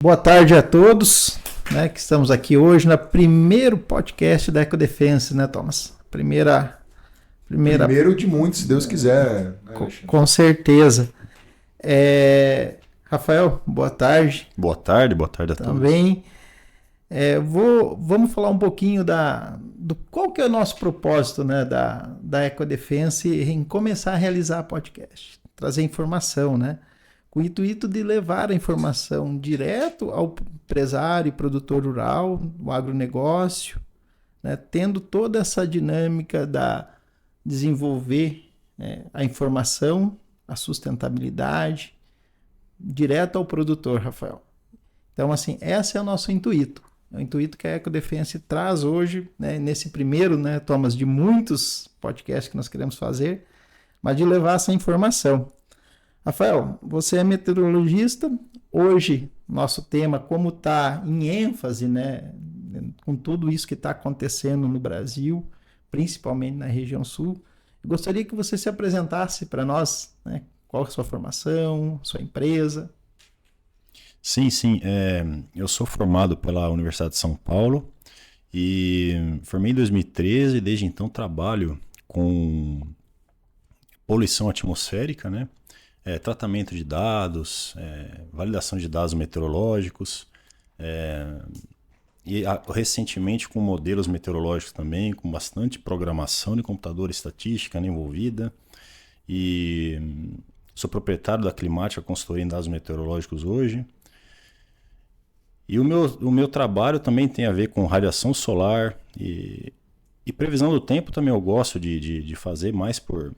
Boa tarde a todos, né, que estamos aqui hoje no primeiro podcast da Ecodefense, né, Thomas? Primeiro de muitos, se Deus quiser, né, Alexandre? Com certeza. Rafael, boa tarde. Boa tarde a todos. Também. Vamos falar um pouquinho do qual que é o nosso propósito, né, da Ecodefense em começar a realizar podcast, trazer informação, né? Com o intuito de levar a informação direto ao empresário e produtor rural, o agronegócio, né, tendo toda essa dinâmica da desenvolver, né, a informação, a sustentabilidade, direto ao produtor, Rafael. Então, assim, esse é o nosso intuito. É o intuito que a Ecodefense traz hoje, né, nesse primeiro, né, Thomas, de muitos podcasts que nós queremos fazer, mas de levar essa informação. Rafael, você é meteorologista. Hoje, nosso tema, como está em ênfase, né, com tudo isso que está acontecendo no Brasil, principalmente na região sul, eu gostaria que você se apresentasse para nós, né, qual é a sua formação, sua empresa. Sim. Eu sou formado pela Universidade de São Paulo e formei em 2013 e desde então trabalho com poluição atmosférica, né? Tratamento de dados, validação de dados meteorológicos e recentemente com modelos meteorológicos também, com bastante programação de computador e estatística, né, envolvida. E sou proprietário da Climática Consultoria em Dados Meteorológicos hoje. E o meu trabalho também tem a ver com radiação solar e previsão do tempo também eu gosto de fazer mais por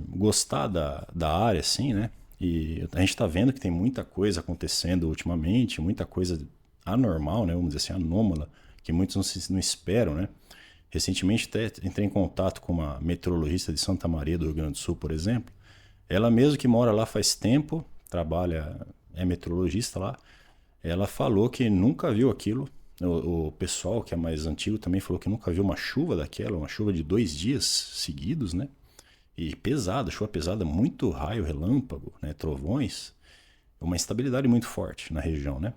gostar da área, assim, né? E a gente está vendo que tem muita coisa acontecendo ultimamente, muita coisa anormal, né? Vamos dizer assim, anômala, que muitos não esperam, né? Recentemente até entrei em contato com uma meteorologista de Santa Maria do Rio Grande do Sul, por exemplo. Ela mesmo que mora lá faz tempo, é meteorologista lá, ela falou que nunca viu aquilo. O pessoal que é mais antigo também falou que nunca viu uma chuva daquela, uma chuva de 2 dias seguidos, né? E pesada, chuva pesada, muito raio, relâmpago, né? Trovões, uma instabilidade muito forte na região, né?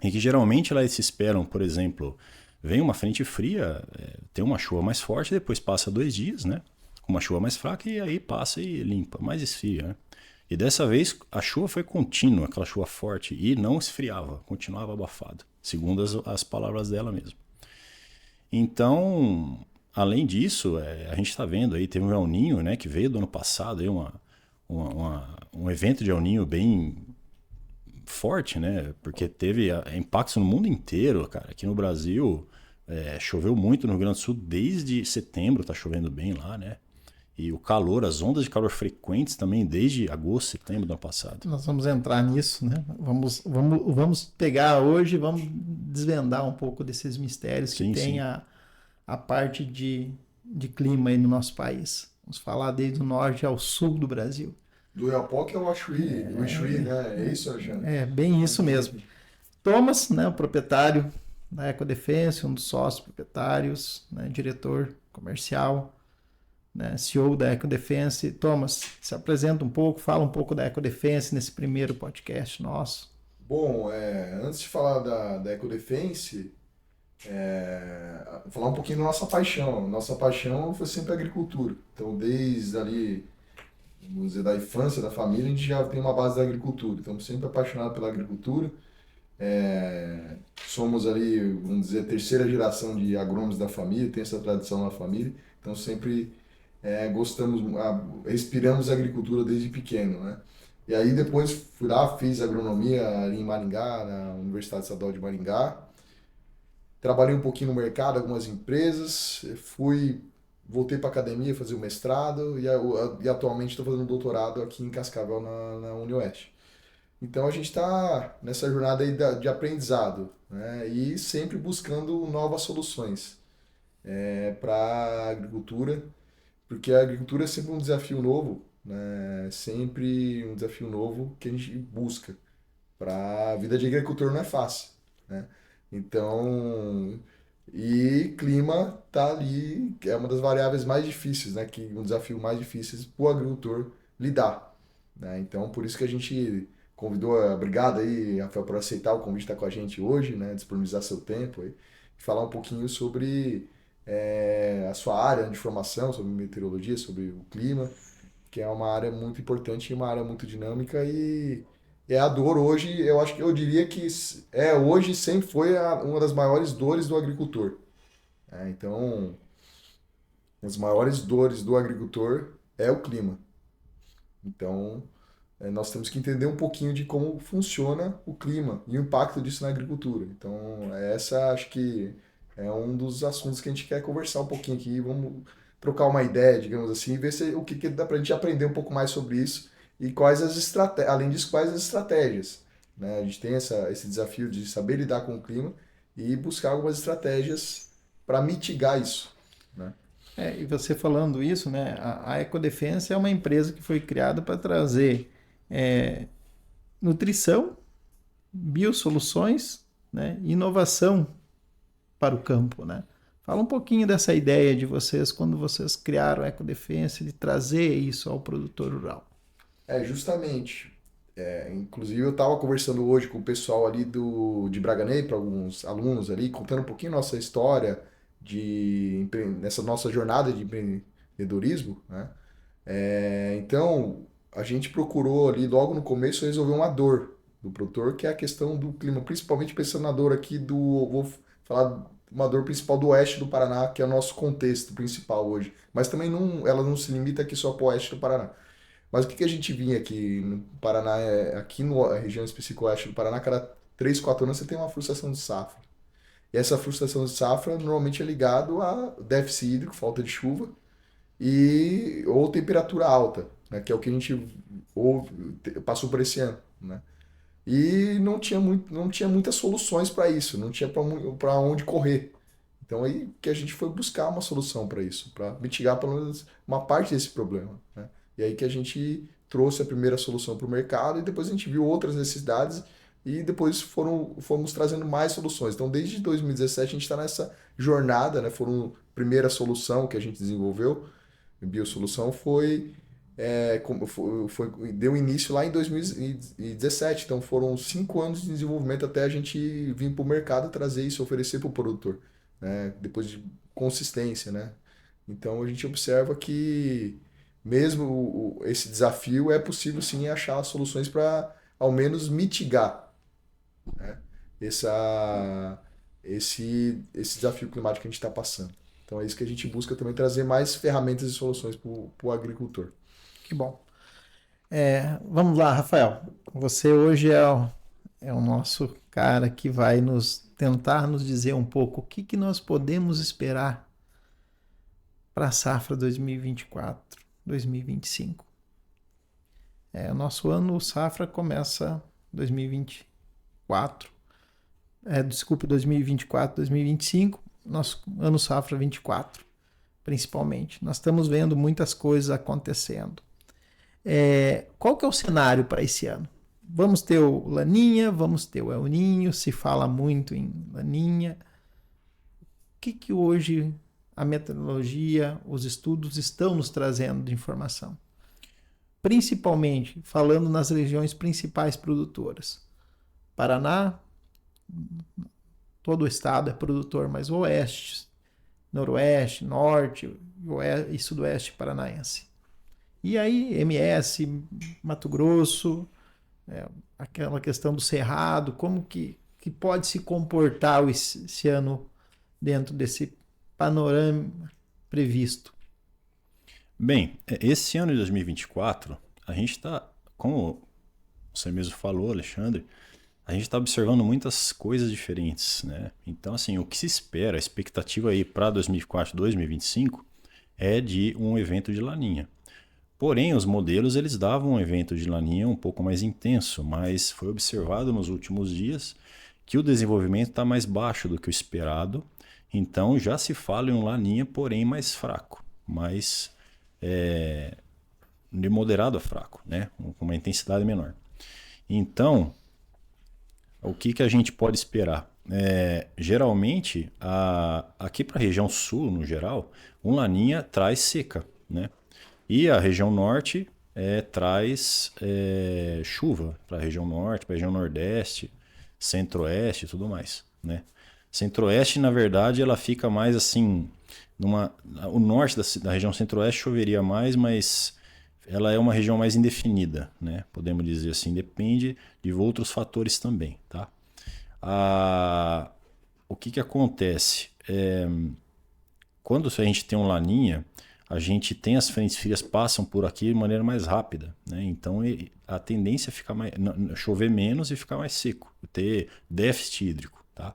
E que geralmente elas se esperam, por exemplo, vem uma frente fria, tem uma chuva mais forte, depois passa 2 dias, né? Com uma chuva mais fraca e aí passa e limpa, mais esfria, né? E dessa vez a chuva foi contínua, aquela chuva forte, e não esfriava, continuava abafado, segundo as palavras dela mesmo. Então, além disso, a gente está vendo aí, teve um El Niño, né, que veio do ano passado, aí um evento de El Niño bem forte, né, porque teve impactos no mundo inteiro, cara. Aqui no Brasil choveu muito no Rio Grande do Sul, desde setembro tá chovendo bem lá, né. E o calor, as ondas de calor frequentes também desde agosto, setembro do ano passado. Nós vamos entrar nisso, né? Vamos pegar hoje, vamos desvendar um pouco desses mistérios que tem a parte de clima aí no nosso país. Vamos falar desde o norte ao sul do Brasil. Do Iapoque ao Achuí, né? É isso, Alexandre? É bem isso mesmo. Thomas, né, o proprietário da Ecodefense, um dos sócios proprietários, né, diretor comercial, né, CEO da Ecodefense. Thomas, se apresenta um pouco, fala um pouco da Ecodefense nesse primeiro podcast nosso. Bom, antes de falar da Ecodefense, falar um pouquinho da nossa paixão. Nossa paixão foi sempre a agricultura. Então, desde ali, vamos dizer, da infância, da família, a gente já tem uma base da agricultura. Então, sempre apaixonado pela agricultura. Somos ali, vamos dizer, a terceira geração de agrônomos da família, tem essa tradição na família. Então, sempre respiramos a agricultura desde pequeno, né? E aí depois fui lá, fiz agronomia ali em Maringá, na Universidade Estadual de Maringá. Trabalhei um pouquinho no mercado, algumas empresas, voltei para a academia fazer o mestrado e atualmente estou fazendo doutorado aqui em Cascavel, na UniOeste. Então a gente está nessa jornada aí de aprendizado, né? E sempre buscando novas soluções para a agricultura, porque a agricultura é sempre um desafio novo, né? Sempre um desafio novo que a gente busca. Para a vida de agricultor não é fácil, né? Então, e clima tá ali, que é uma das variáveis mais difíceis, né? Um desafio mais difícil para o agricultor lidar, né? Então, por isso que a gente Obrigado aí, Rafael, por aceitar o convite de estar com a gente hoje, né? Disponibilizar seu tempo aí, e falar um pouquinho sobre a sua área de formação, sobre meteorologia, sobre o clima, que é uma área muito importante e uma área muito dinâmica e é a dor hoje, eu acho que eu diria que hoje sempre foi uma das maiores dores do agricultor. Né? Então, as maiores dores do agricultor é o clima. Então, nós temos que entender um pouquinho de como funciona o clima e o impacto disso na agricultura. Então, essa acho que é um dos assuntos que a gente quer conversar um pouquinho aqui. Vamos trocar uma ideia, digamos assim, e ver o que dá para a gente aprender um pouco mais sobre isso e quais as estratégias, além disso, quais as estratégias. Né? A gente tem esse desafio de saber lidar com o clima e buscar algumas estratégias para mitigar isso. Né? E você falando isso, né? A Ecodefensa é uma empresa que foi criada para trazer nutrição, biosoluções, né? Inovação para o campo, né? Fala um pouquinho dessa ideia de vocês quando vocês criaram a Ecodefensa, de trazer isso ao produtor rural. Justamente. Inclusive eu estava conversando hoje com o pessoal ali de Braganey, para alguns alunos ali, contando um pouquinho nossa história nessa nossa jornada de empreendedorismo, né? Então, a gente procurou ali logo no começo resolver uma dor do produtor, que é a questão do clima, principalmente pensando na dor aqui vou falar uma dor principal do oeste do Paraná, que é o nosso contexto principal hoje. Mas também ela não se limita aqui só para o oeste do Paraná. Mas o que a gente vinha aqui no Paraná, aqui na região específica oeste do Paraná, cada 3, 4 anos você tem uma frustração de safra. E essa frustração de safra normalmente é ligado a déficit hídrico, falta de chuva, ou temperatura alta, né, que é o que a gente passou por esse ano. Né? E não tinha muitas soluções para isso, não tinha para onde correr. Então aí que a gente foi buscar uma solução para isso, para mitigar pelo menos uma parte desse problema. Né? E aí que a gente trouxe a primeira solução para o mercado e depois a gente viu outras necessidades e depois fomos trazendo mais soluções. Então desde 2017 a gente está nessa jornada, né? Foram a primeira solução que a gente desenvolveu, a biosolução deu início lá em 2017, então foram 5 anos de desenvolvimento até a gente vir para o mercado trazer isso, oferecer para o produtor, né? Depois de consistência, né? Então a gente observa que mesmo esse desafio é possível sim achar soluções para ao menos mitigar, né? Esse desafio climático que a gente está passando. Então é isso que a gente busca também, trazer mais ferramentas e soluções para o agricultor. Que bom. Vamos lá, Rafael. Você hoje é o nosso cara que vai tentar nos dizer um pouco o que nós podemos esperar para a safra 2024, 2025. O nosso ano safra começa 2024. 2024, 2025. Nosso ano safra 24, principalmente. Nós estamos vendo muitas coisas acontecendo. Qual que é o cenário para esse ano? Vamos ter o Laninha, vamos ter o El Niño, se fala muito em Laninha. O que hoje a meteorologia, os estudos estão nos trazendo de informação? Principalmente falando nas regiões principais produtoras. Paraná, todo o estado é produtor, mas o oeste, noroeste, norte e sudoeste paranaense. E aí, MS, Mato Grosso, aquela questão do cerrado, como que pode se comportar esse ano dentro desse panorama previsto? Bem, esse ano de 2024, a gente está, como você mesmo falou, Alexandre, a gente está observando muitas coisas diferentes, né? Então, assim, o que se espera, a expectativa aí para 2024, 2025 é de um evento de Laninha. Porém, os modelos eles davam um evento de Laninha um pouco mais intenso, mas foi observado nos últimos dias que o desenvolvimento está mais baixo do que o esperado. Então, já se fala em um Laninha, porém mais fraco, mais de moderado a fraco, né? Com uma intensidade menor. Então, o que a gente pode esperar? Geralmente, aqui para a região sul, no geral, um Laninha traz seca, né? E a região norte traz chuva para a região norte, para a região nordeste, centro-oeste e tudo mais, né? Centro-oeste, na verdade, ela fica mais assim, o norte da região centro-oeste choveria mais, mas ela é uma região mais indefinida, né? Podemos dizer assim, depende de outros fatores também, tá? O que acontece? Quando a gente tem um laninha, a gente tem as frentes frias passam por aqui de maneira mais rápida, né? Então a tendência é ficar chover menos e ficar mais seco, ter déficit hídrico, tá?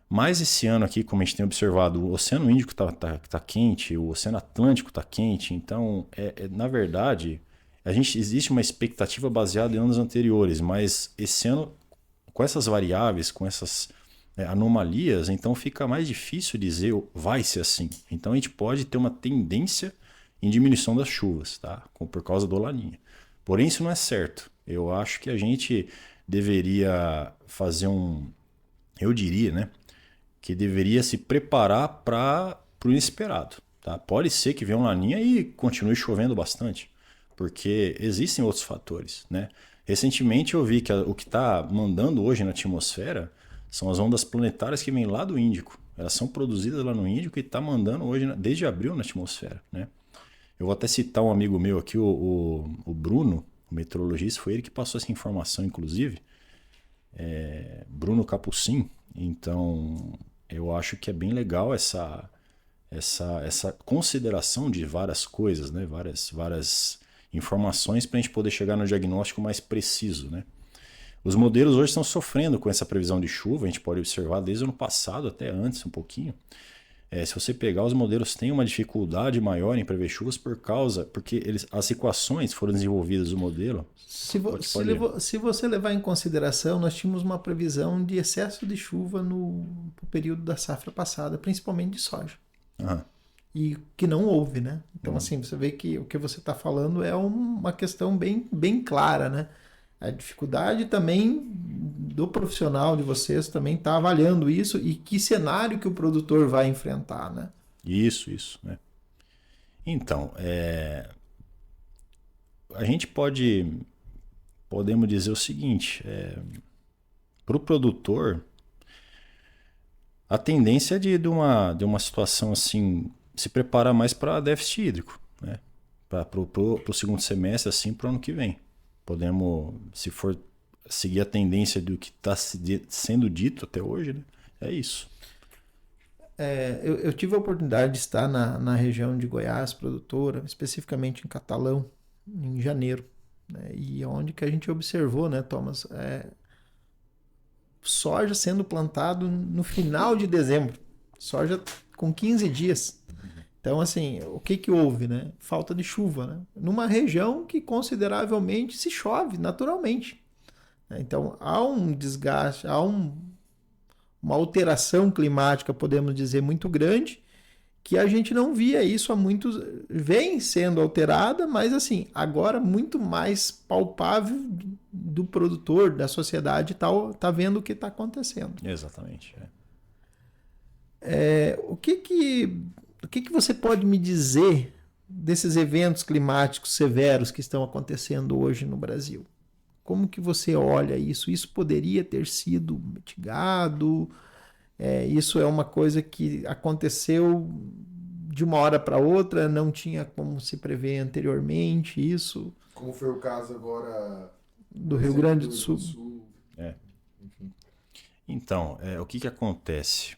Mas esse ano aqui, como a gente tem observado, o Oceano Índico tá quente, o Oceano Atlântico está quente, então na verdade existe uma expectativa baseada em anos anteriores, mas esse ano com essas variáveis, com essas anomalias, então fica mais difícil dizer vai ser assim. Então a gente pode ter uma tendência em diminuição das chuvas, tá? Por causa do Laninha. Porém, isso não é certo. Eu acho que a gente deveria fazer eu diria, né? Que deveria se preparar para o inesperado, tá? Pode ser que venha um Laninha e continue chovendo bastante, porque existem outros fatores, né? Recentemente eu vi que o que está mandando hoje na atmosfera são as ondas planetárias que vêm lá do Índico. Elas são produzidas lá no Índico e está mandando hoje, desde abril, na atmosfera, né? Eu vou até citar um amigo meu aqui, o Bruno, o meteorologista, foi ele que passou essa informação, inclusive. Bruno Capucin. Então, eu acho que é bem legal essa consideração de várias coisas, né? Várias informações para a gente poder chegar no diagnóstico mais preciso, né? Os modelos hoje estão sofrendo com essa previsão de chuva, a gente pode observar desde o ano passado até antes um pouquinho. Se você pegar, os modelos têm uma dificuldade maior em prever chuvas porque as equações foram desenvolvidas do modelo. Se você levar em consideração, nós tínhamos uma previsão de excesso de chuva no período da safra passada, principalmente de soja. Aham. E que não houve, né? Então, assim, você vê que o que você está falando é uma questão bem, bem clara, né? A dificuldade também do profissional de vocês também está avaliando isso e que cenário que o produtor vai enfrentar, né? Isso, né? Então, a gente podemos dizer o seguinte, para o produtor, a tendência é de uma situação assim, se preparar mais para déficit hídrico, né? Para o segundo semestre, assim, para o ano que vem. Podemos, se for seguir a tendência do que está sendo dito até hoje, né? É isso. Eu tive a oportunidade de estar na região de Goiás, produtora, especificamente em Catalão, em janeiro, né? E onde que a gente observou, né, Thomas, soja sendo plantado no final de dezembro, soja com 15 dias. Então, assim, o que houve, né? Falta de chuva, né? Numa região que consideravelmente se chove naturalmente. Então, há um desgaste, há uma alteração climática, podemos dizer, muito grande, que a gente não via isso há muitos... Vem sendo alterada, mas, assim, agora muito mais palpável do produtor, da sociedade, tá vendo o que está acontecendo. Exatamente. O que você pode me dizer desses eventos climáticos severos que estão acontecendo hoje no Brasil? Como que você olha isso? Isso poderia ter sido mitigado? Isso é uma coisa que aconteceu de uma hora para outra, não tinha como se prever anteriormente isso? Como foi o caso agora do Rio Grande do Sul. Enfim. Então, o que acontece?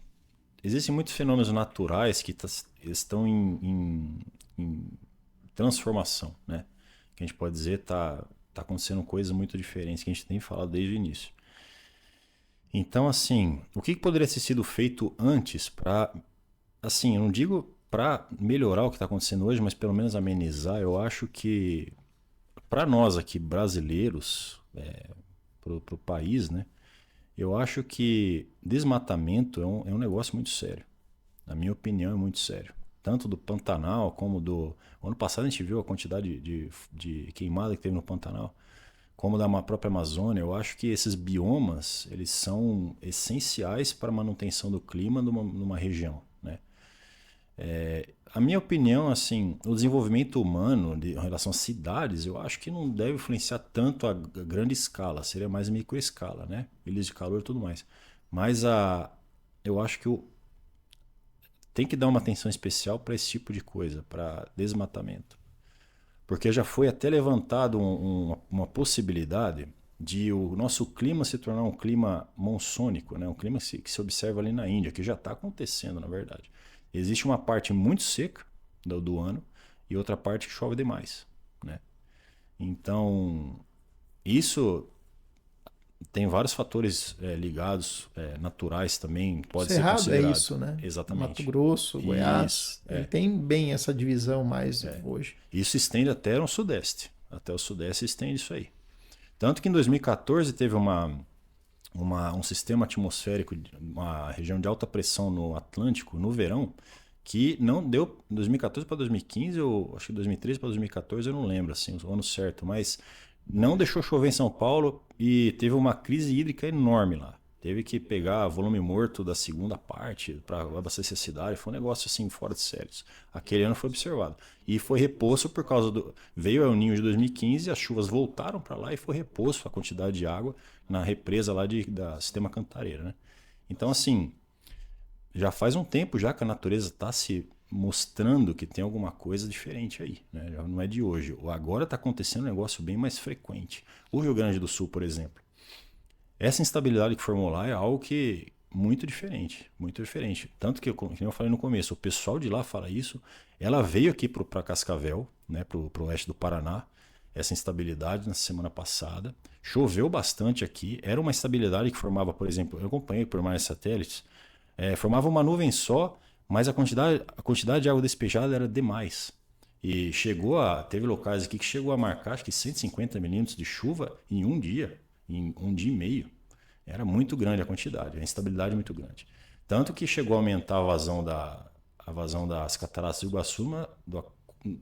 Existem muitos fenômenos naturais que estão em transformação, né? Que a gente pode dizer tá acontecendo coisas muito diferentes que a gente tem falado desde o início. Então, assim, o que poderia ter sido feito antes para, assim, eu não digo para melhorar o que está acontecendo hoje, mas pelo menos amenizar? Eu acho que para nós aqui brasileiros, para o país, né? Eu acho que desmatamento é um negócio muito sério. Na minha opinião, é muito sério. Tanto do Pantanal como do... Ano passado a gente viu a quantidade de queimada que teve no Pantanal, como da própria Amazônia. Eu acho que esses biomas, eles são essenciais para a manutenção do clima numa região, né? A minha opinião, assim, o desenvolvimento humano em relação às cidades, eu acho que não deve influenciar tanto a grande escala, seria mais microescala, né? Ilhas de calor e tudo mais. Mas eu acho que tem que dar uma atenção especial para esse tipo de coisa, para desmatamento. Porque já foi até levantado uma possibilidade de o nosso clima se tornar um clima monsônico, né? Um clima que se observa ali na Índia, que já está acontecendo, na verdade. Existe uma parte muito seca do ano e outra parte que chove demais, né? Então, isso tem vários fatores ligados, naturais também, pode ser Cerrado considerado. é isso, né? Exatamente. Mato Grosso, Goiás, Isso, ele tem bem essa divisão mais hoje. Isso estende até o Sudeste. Até o Sudeste estende isso aí. Tanto que em 2014 teve um sistema atmosférico, uma região de alta pressão no Atlântico, no verão, que não deu 2014 para 2015, ou acho que 2013 para 2014, eu não lembro assim, o ano certo, mas não deixou chover em São Paulo e teve uma crise hídrica enorme lá. Teve que pegar volume morto da segunda parte para abastecer a cidade. Foi um negócio assim fora de sérios. Aquele ano foi observado. E foi reposto por causa do... Veio o El Niño de 2015, as chuvas voltaram para lá e foi reposto a quantidade de água na represa lá da Sistema Cantareira, né? Então, assim, já faz um tempo já que a natureza está se mostrando que tem alguma coisa diferente aí, né? Já não é de hoje. Agora está acontecendo um negócio bem mais frequente. O Rio Grande do Sul, por exemplo, essa instabilidade que formou lá é algo que muito diferente, muito diferente. Tanto que, como eu falei no começo, o pessoal de lá fala isso. Ela veio aqui para Cascavel, né, para o oeste do Paraná, essa instabilidade na semana passada. Choveu bastante aqui. Era uma instabilidade que formava, por exemplo, eu acompanhei por mais satélites, formava uma nuvem só, mas a quantidade de água despejada era demais. E teve locais aqui que chegou a marcar acho que 150 milímetros de chuva em um dia e meio. Era muito grande a quantidade, a instabilidade muito grande. Tanto que chegou a aumentar a vazão das cataratas do Iguaçu de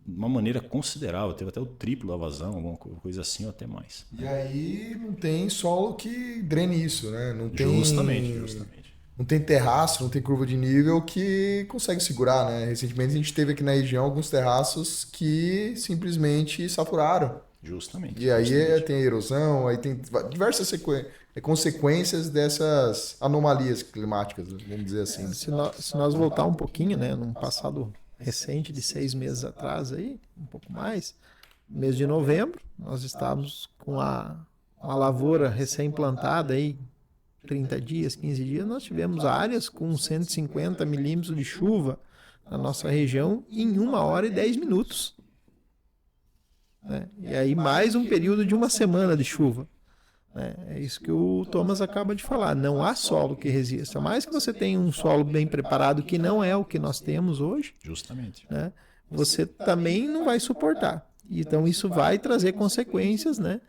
uma maneira considerável. Teve até o triplo da vazão, alguma coisa assim ou até mais. E aí não tem solo que drene isso, né? Não tem, Justamente. Não tem terraço, não tem curva de nível que consegue segurar, né? Recentemente a gente teve aqui na região alguns terraços que simplesmente saturaram. Justamente. E aí tem a erosão, aí tem diversas consequências dessas anomalias climáticas, vamos dizer assim. Se nós voltar um pouquinho, né, num passado recente de 6 meses atrás, aí, um pouco mais, mês de novembro, nós estávamos com a lavoura recém-plantada, aí, 30 dias, 15 dias, nós tivemos áreas com 150 milímetros de chuva na nossa região em 1 hora e 10 minutos. Né? E aí mais um período de 1 semana de chuva. Né? É isso que o Thomas acaba de falar. Não há solo que resista. Mais que você tenha um solo bem preparado, que não é o que nós temos hoje, Justamente. né? Você também não vai suportar. Então isso vai trazer consequências, né?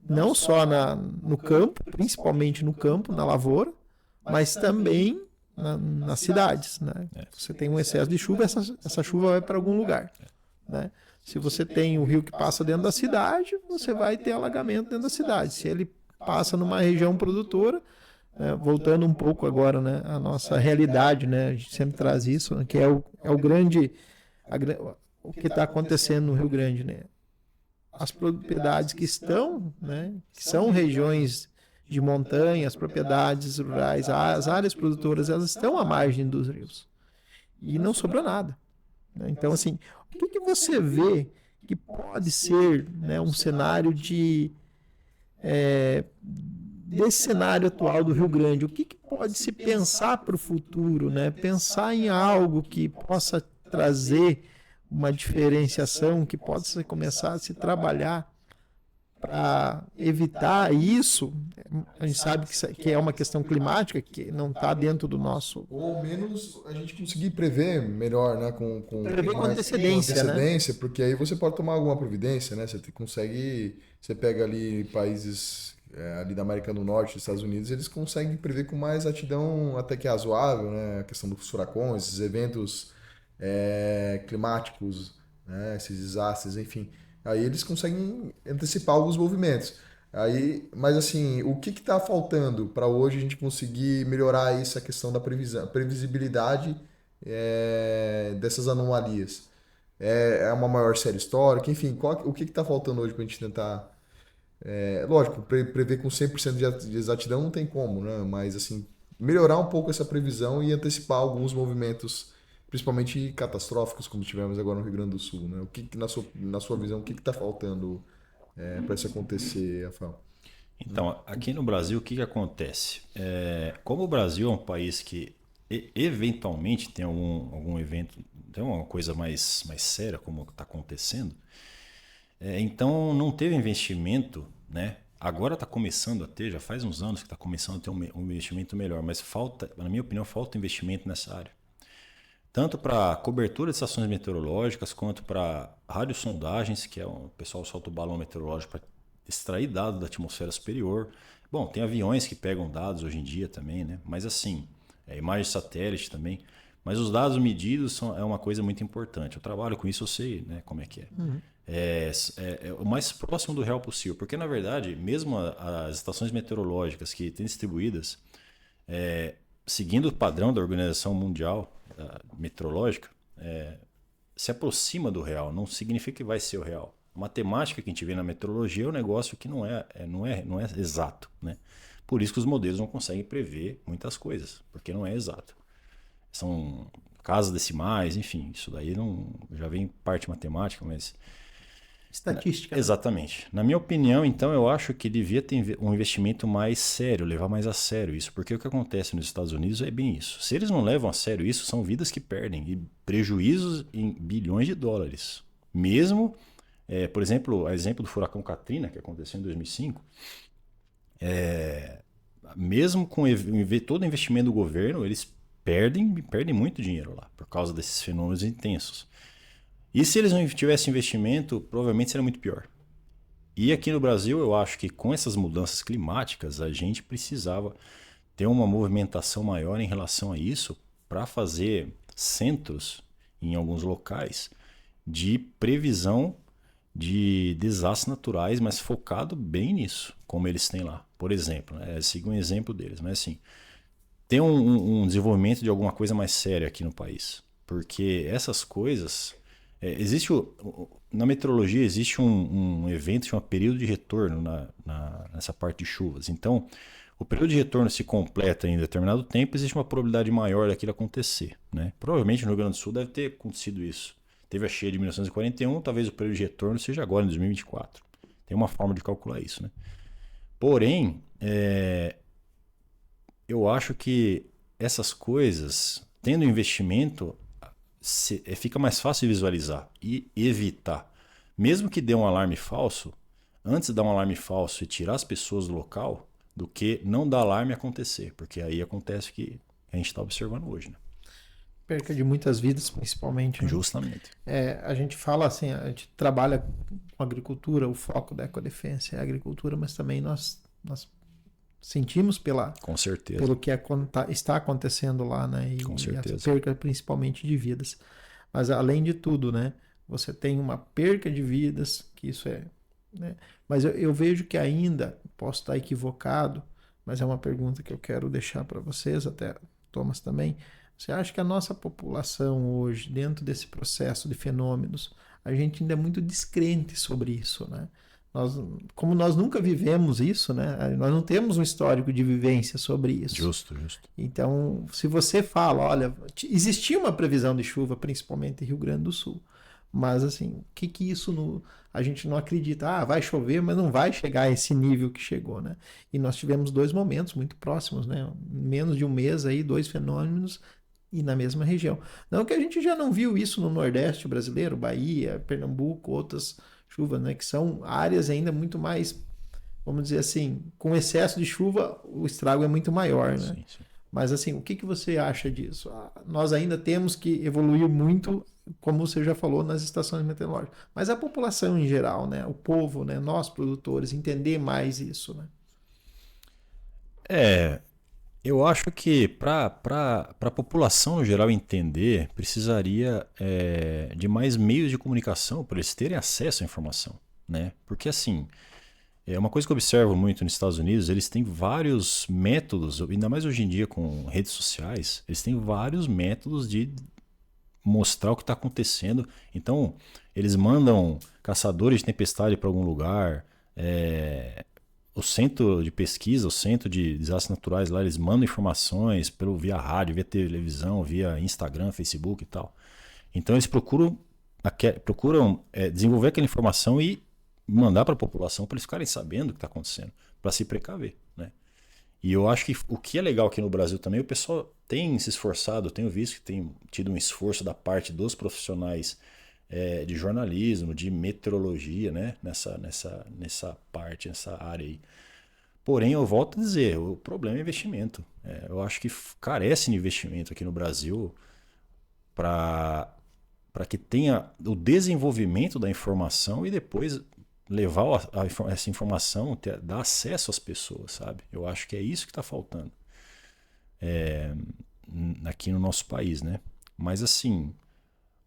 Não só no campo, principalmente no campo, na lavoura, mas também nas cidades. Né? Você tem um excesso de chuva, essa chuva vai para algum lugar. Né? Se você tem o rio que passa dentro da cidade, você vai ter alagamento dentro da cidade. Se ele passa numa região produtora, voltando um pouco agora, né, a nossa realidade, né, a gente sempre traz isso, né, que é o grande, o que está acontecendo no Rio Grande, né? As propriedades que estão, né, que são regiões de montanha, as propriedades rurais, as áreas produtoras, elas estão à margem dos rios. E não sobrou nada. Né? Então, assim, o que você vê que pode ser, né, um cenário desse cenário atual do Rio Grande? O que pode se pensar para o futuro? Né? Pensar em algo que possa trazer uma diferenciação, que possa começar a se trabalhar para evitar isso. A gente sabe que é uma questão climática, que não está dentro do nosso... Ou ao menos a gente conseguir prever melhor, né? Prever com antecedência, né? Porque aí você pode tomar alguma providência, né? Você pega ali países ali da América do Norte, dos Estados Unidos, eles conseguem prever com mais atidão até que razoável, né? A questão dos furacões, esses eventos climáticos, né? Esses desastres, enfim. Aí eles conseguem antecipar alguns movimentos. Mas assim, o que está faltando para hoje a gente conseguir melhorar essa questão da previsibilidade dessas anomalias? É uma maior série histórica? Enfim, o que está faltando hoje para a gente tentar... lógico, prever com 100% de exatidão não tem como, né? Mas, assim, melhorar um pouco essa previsão e antecipar alguns movimentos, principalmente catastróficos, como tivemos agora no Rio Grande do Sul, né? O que na sua visão, o que está faltando para isso acontecer, Rafael? Então, aqui no Brasil, o que acontece? Como o Brasil é um país que eventualmente tem algum evento, tem uma coisa mais séria como está acontecendo, então não teve investimento, né? Agora está começando a ter, já faz uns anos que está começando a ter um investimento melhor, mas falta, na minha opinião, falta investimento nessa área. Tanto para cobertura de estações meteorológicas, quanto para radiosondagens, que o pessoal solta o balão meteorológico para extrair dados da atmosfera superior. Bom, tem aviões que pegam dados hoje em dia também, né? Mas assim, imagem de satélite também. Mas os dados medidos é uma coisa muito importante. Eu trabalho com isso, eu sei, né, como é que é. Uhum. É o mais próximo do real possível. Porque, na verdade, mesmo as estações meteorológicas que têm distribuídas, seguindo o padrão da Organização Mundial Meteorológica, se aproxima do real. Não significa que vai ser o real. A matemática que a gente vê na meteorologia é um negócio que não é exato, né? Por isso que os modelos não conseguem prever muitas coisas, porque não é exato. São casas decimais, enfim, isso daí não já vem parte matemática, mas... Estatística. Exatamente. Na minha opinião, então, eu acho que devia ter um investimento mais sério, levar mais a sério isso, porque o que acontece nos Estados Unidos é bem isso. Se eles não levam a sério isso, são vidas que perdem e prejuízos em bilhões de dólares. Mesmo, por exemplo, o exemplo do furacão Katrina, que aconteceu em 2005, mesmo com todo o investimento do governo, eles perdem muito dinheiro lá, por causa desses fenômenos intensos. E se eles não tivessem investimento, provavelmente seria muito pior. E aqui no Brasil, eu acho que com essas mudanças climáticas, a gente precisava ter uma movimentação maior em relação a isso para fazer centros em alguns locais de previsão de desastres naturais, mas focado bem nisso, como eles têm lá. Por exemplo, siga um exemplo deles, mas assim, ter um desenvolvimento de alguma coisa mais séria aqui no país. Porque essas coisas... na meteorologia existe um evento chamado período de retorno nessa parte de chuvas. Então, o período de retorno se completa em determinado tempo, existe uma probabilidade maior daquilo acontecer, né? Provavelmente no Rio Grande do Sul deve ter acontecido isso. Teve a cheia de 1941, talvez o período de retorno seja agora, em 2024. Tem uma forma de calcular isso, né? Porém, eu acho que essas coisas, tendo investimento, fica mais fácil de visualizar e evitar. Mesmo que dê um alarme falso, antes de dar um alarme falso e tirar as pessoas do local, do que não dar alarme e acontecer. Porque aí acontece o que a gente está observando hoje, né? Perca de muitas vidas, principalmente. Né? Justamente. A gente fala assim, a gente trabalha com agricultura, o foco da Ecodefensa é a agricultura, mas também nós sentimos com certeza, pelo que está acontecendo lá, né? Com certeza. E essa perca principalmente de vidas. Mas além de tudo, né? Você tem uma perca de vidas, que isso né? Mas eu vejo que ainda, posso estar equivocado, mas é uma pergunta que eu quero deixar para vocês, até Thomas também. Você acha que a nossa população hoje, dentro desse processo de fenômenos, a gente ainda é muito descrente sobre isso, né? Como nós nunca vivemos isso, né? Nós não temos um histórico de vivência sobre isso. Justo. Então, se você fala, olha, existia uma previsão de chuva, principalmente em Rio Grande do Sul, mas assim, o que isso a gente não acredita? Vai chover, mas não vai chegar a esse nível que chegou, né? E nós tivemos 2 momentos muito próximos, né? Menos de um mês aí, 2 fenômenos e na mesma região. Não que a gente já não viu isso no Nordeste brasileiro, Bahia, Pernambuco, outras chuvas, né? Que são áreas ainda muito mais, vamos dizer assim, com excesso de chuva, o estrago é muito maior, né? Sim. Mas assim, o que você acha disso? Nós ainda temos que evoluir muito, como você já falou, nas estações meteorológicas. Mas a população em geral, né? O povo, né? Nós produtores, entender mais isso, né? Eu acho que para a população no geral entender, precisaria de mais meios de comunicação para eles terem acesso à informação, né? Porque assim, uma coisa que eu observo muito nos Estados Unidos, eles têm vários métodos, ainda mais hoje em dia com redes sociais, eles têm vários métodos de mostrar o que está acontecendo. Então, eles mandam caçadores de tempestade para algum lugar, o centro de pesquisa, o centro de desastres naturais lá, eles mandam informações via rádio, via televisão, via Instagram, Facebook e tal. Então eles procuram desenvolver aquela informação e mandar para a população para eles ficarem sabendo o que está acontecendo, para se precaver, né? E eu acho que o que é legal aqui no Brasil também, o pessoal tem se esforçado, eu tenho visto que tem tido um esforço da parte dos profissionais de jornalismo, de meteorologia, né? Nessa parte, nessa área aí. Porém, eu volto a dizer, o problema é investimento. Eu acho que carece de investimento aqui no Brasil para que tenha o desenvolvimento da informação e depois levar essa informação, dar acesso às pessoas, sabe? Eu acho que é isso que está faltando aqui no nosso país, né? Mas assim,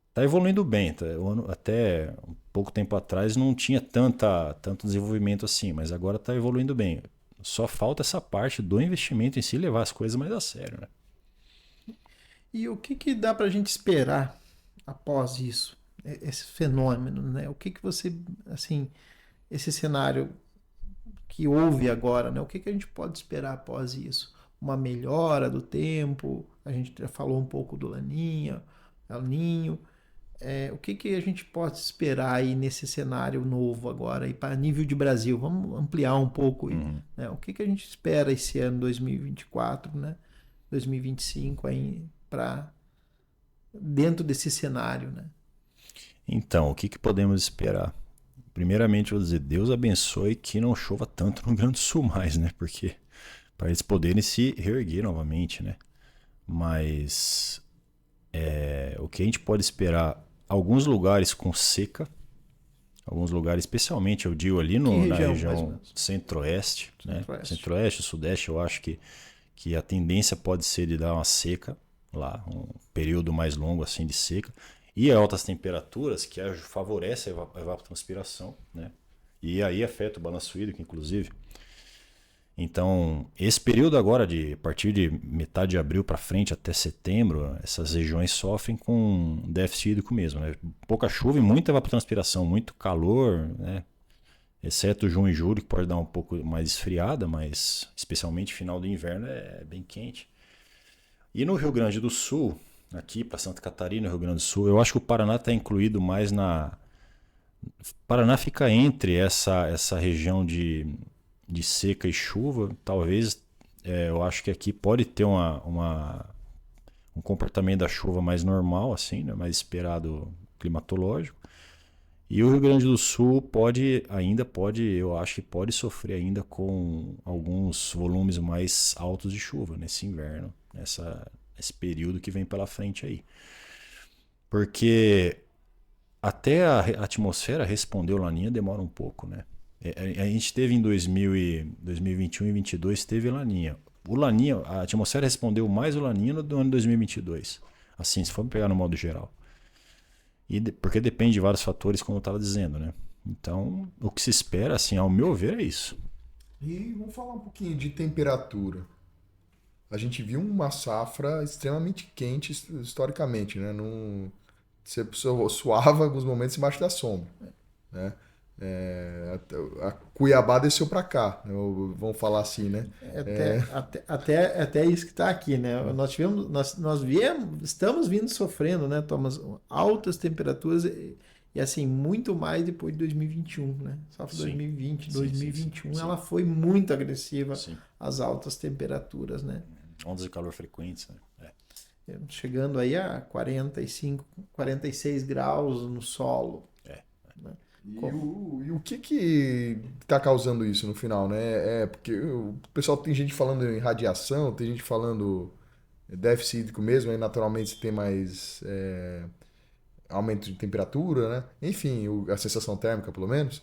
está evoluindo bem. Até um pouco tempo atrás não tinha tanto desenvolvimento assim, mas agora está evoluindo bem. Só falta essa parte do investimento em si levar as coisas mais a sério, né? E o que dá para a gente esperar após isso, esse fenômeno, né? O que você, assim, esse cenário que houve agora, né? O que a gente pode esperar após isso? Uma melhora do tempo? A gente já falou um pouco do Laninha, El Ninho. O que a gente pode esperar aí nesse cenário novo agora, para nível de Brasil? Vamos ampliar um pouco, né? O que a gente espera esse ano 2024, né? 2025 aí para dentro desse cenário, né? Então, o que podemos esperar? Primeiramente, vou dizer, Deus abençoe que não chova tanto no Rio Grande do Sul mais, né? Porque para eles poderem se reerguer novamente, né? Mas o que a gente pode esperar? Alguns lugares com seca, alguns lugares, especialmente, eu digo ali na região centro-oeste, né? Centro-oeste, sudeste, eu acho que a tendência pode ser de dar uma seca lá, um período mais longo assim de seca, e altas temperaturas que favorecem a evapotranspiração, né? E aí afeta o balanço hídrico, inclusive. Então, esse período agora, a partir de metade de abril para frente até setembro, essas regiões sofrem com déficit hídrico mesmo, né? Pouca chuva e muita evapotranspiração, muito calor, né? Exceto junho e julho, que pode dar um pouco mais esfriada, mas especialmente final do inverno é bem quente. E no Rio Grande do Sul, aqui para Santa Catarina, Rio Grande do Sul, eu acho que o Paraná está incluído mais O Paraná fica entre essa região de seca e chuva. Talvez, eu acho que aqui pode ter um comportamento da chuva mais normal, assim, né? Mais esperado climatológico. E o Rio Grande do Sul eu acho que pode sofrer ainda com alguns volumes mais altos de chuva nesse inverno, nesse período que vem pela frente aí. Porque até a atmosfera responder o Laninha demora um pouco, né? A gente teve em 2021 e 2022 teve Laninha. O Laninha, a atmosfera respondeu mais o Laninha no ano 2022. Assim, se for pegar no modo geral. Porque depende de vários fatores, como eu estava dizendo, né? Então, o que se espera, assim, ao meu ver, é isso. E vamos falar um pouquinho de temperatura. A gente viu uma safra extremamente quente historicamente, né? Você suava alguns momentos embaixo da sombra, né? A Cuiabá desceu para cá, né? Vamos falar assim, né? Até isso que está aqui, né? Estamos vindo sofrendo, né, Thomas, altas temperaturas e assim, muito mais depois de 2021, né? Safra 2020, 2021, sim. Ela foi muito agressiva, às altas temperaturas, né? Ondas de calor frequentes, né? Chegando aí a 45, 46 graus no solo. Né? E o que está causando isso no final, né? Porque o pessoal, tem gente falando em radiação, tem gente falando déficit hídrico mesmo, aí naturalmente você tem mais aumento de temperatura, né? Enfim, a sensação térmica, pelo menos.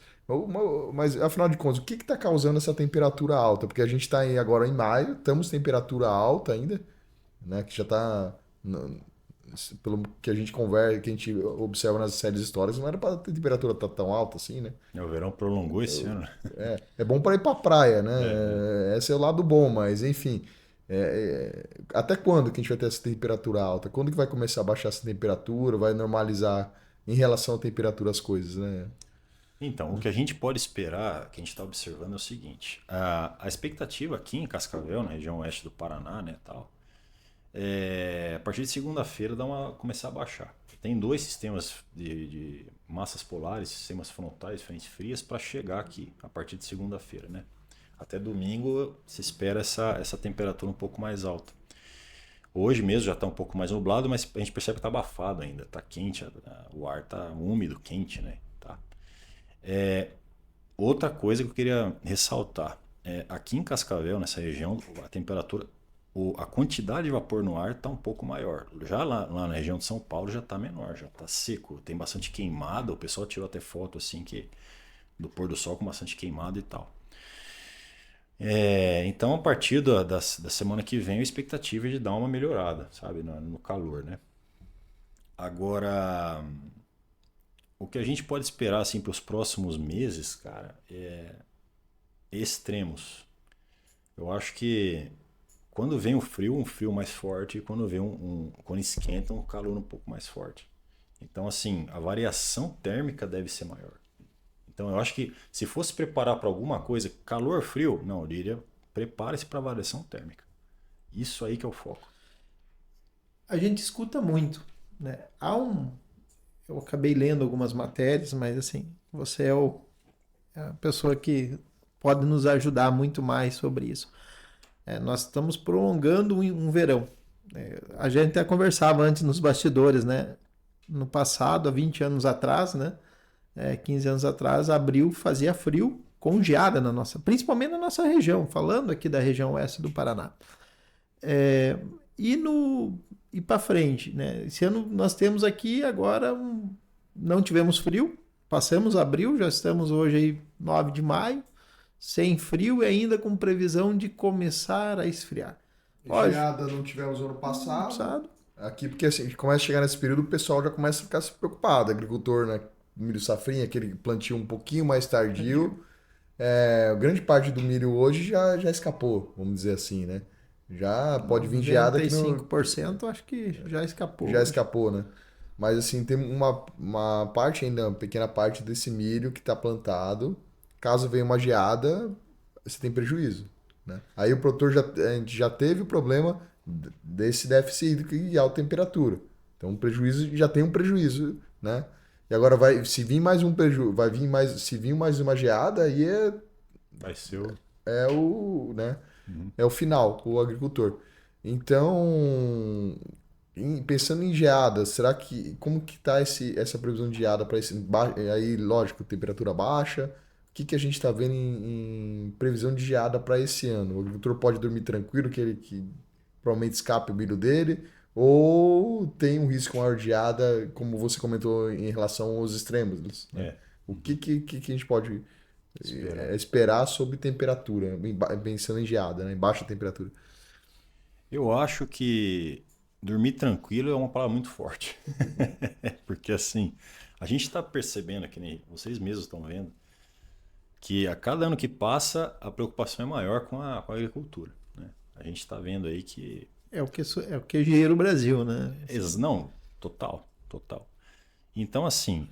Mas, afinal de contas, o que está causando essa temperatura alta? Porque a gente está agora em maio, estamos temperatura alta ainda, né? Que já está... Pelo que a gente conversa, que a gente observa nas séries históricas, não era para a temperatura estar tão alta assim, né? O verão prolongou esse ano. É bom para ir para a praia, né? Esse é o lado bom, mas enfim. Até quando que a gente vai ter essa temperatura alta? Quando que vai começar a baixar essa temperatura? Vai normalizar em relação à temperatura as coisas, né? Então, o que a gente pode esperar, que a gente está observando é o seguinte: a expectativa aqui em Cascavel, na região oeste do Paraná, né, tal, a partir de segunda-feira começar a baixar. Tem dois sistemas de massas polares, sistemas frontais, frentes frias, para chegar aqui a partir de segunda-feira, né? Até domingo se espera essa temperatura um pouco mais alta. Hoje mesmo já está um pouco mais nublado, mas a gente percebe que está abafado ainda, está quente, o ar está úmido, quente, né? Tá. Outra coisa que eu queria ressaltar, aqui em Cascavel, nessa região, a temperatura, a quantidade de vapor no ar está um pouco maior. Já lá na região de São Paulo já está menor, já está seco, tem bastante queimada, o pessoal tirou até foto assim do pôr do sol com bastante queimada e tal. Então, a partir da semana que vem, a expectativa é de dar uma melhorada, sabe, no calor, né? Agora, o que a gente pode esperar assim, para os próximos meses, cara, é extremos. Eu acho que quando vem o frio, um frio mais forte, e quando vem quando esquenta, um calor um pouco mais forte. Então, assim, a variação térmica deve ser maior. Então, eu acho que se fosse preparar para alguma coisa, calor, frio, não, eu diria, prepare-se para a variação térmica. Isso aí que é o foco. A gente escuta muito, né? Eu acabei lendo algumas matérias, mas assim, você é a pessoa que pode nos ajudar muito mais sobre isso. Nós estamos prolongando um verão. A gente até conversava antes nos bastidores, né? No passado, há 20 anos atrás, né? 15 anos atrás, abril fazia frio com geada principalmente na nossa região, falando aqui da região oeste do Paraná. E para frente, né? Esse ano nós temos aqui agora não tivemos frio, passamos abril, já estamos hoje aí 9 de maio, sem frio e ainda com previsão de começar a esfriar. Geada não tivemos ano passado. Aqui, porque assim, começa a chegar nesse período, o pessoal já começa a ficar se preocupado. Agricultor, né? Milho safrinha, aquele plantio um pouquinho mais tardio. Grande parte do milho hoje já escapou, vamos dizer assim, né? Já pode vir geada aqui no... 95% acho que já escapou. Já escapou, né? Mas assim, tem uma parte ainda, uma pequena parte desse milho que está plantado. Caso venha uma geada, você tem prejuízo, né? Aí o produtor a gente já teve o problema desse déficit hídrico e alta temperatura. Então o prejuízo já tem um prejuízo, né? E agora se vir mais um prejuízo, se vir mais uma geada, aí vai ser né? É o final, o agricultor. Então, pensando em geada, como que tá essa previsão de geada para esse aí, lógico, temperatura baixa? O que a gente está vendo em previsão de geada para esse ano? O agricultor pode dormir tranquilo, que provavelmente escape o milho dele, ou tem um risco maior de geada, como você comentou em relação aos extremos, né? O que a gente pode esperar sobre temperatura, pensando em geada, né? Em baixa temperatura? Eu acho que dormir tranquilo é uma palavra muito forte. Porque assim, a gente está percebendo, que nem vocês mesmos estão vendo, que a cada ano que passa a preocupação é maior com a agricultura, né? A gente está vendo aí que... É o que gira o Brasil, né? Não, total. Então assim,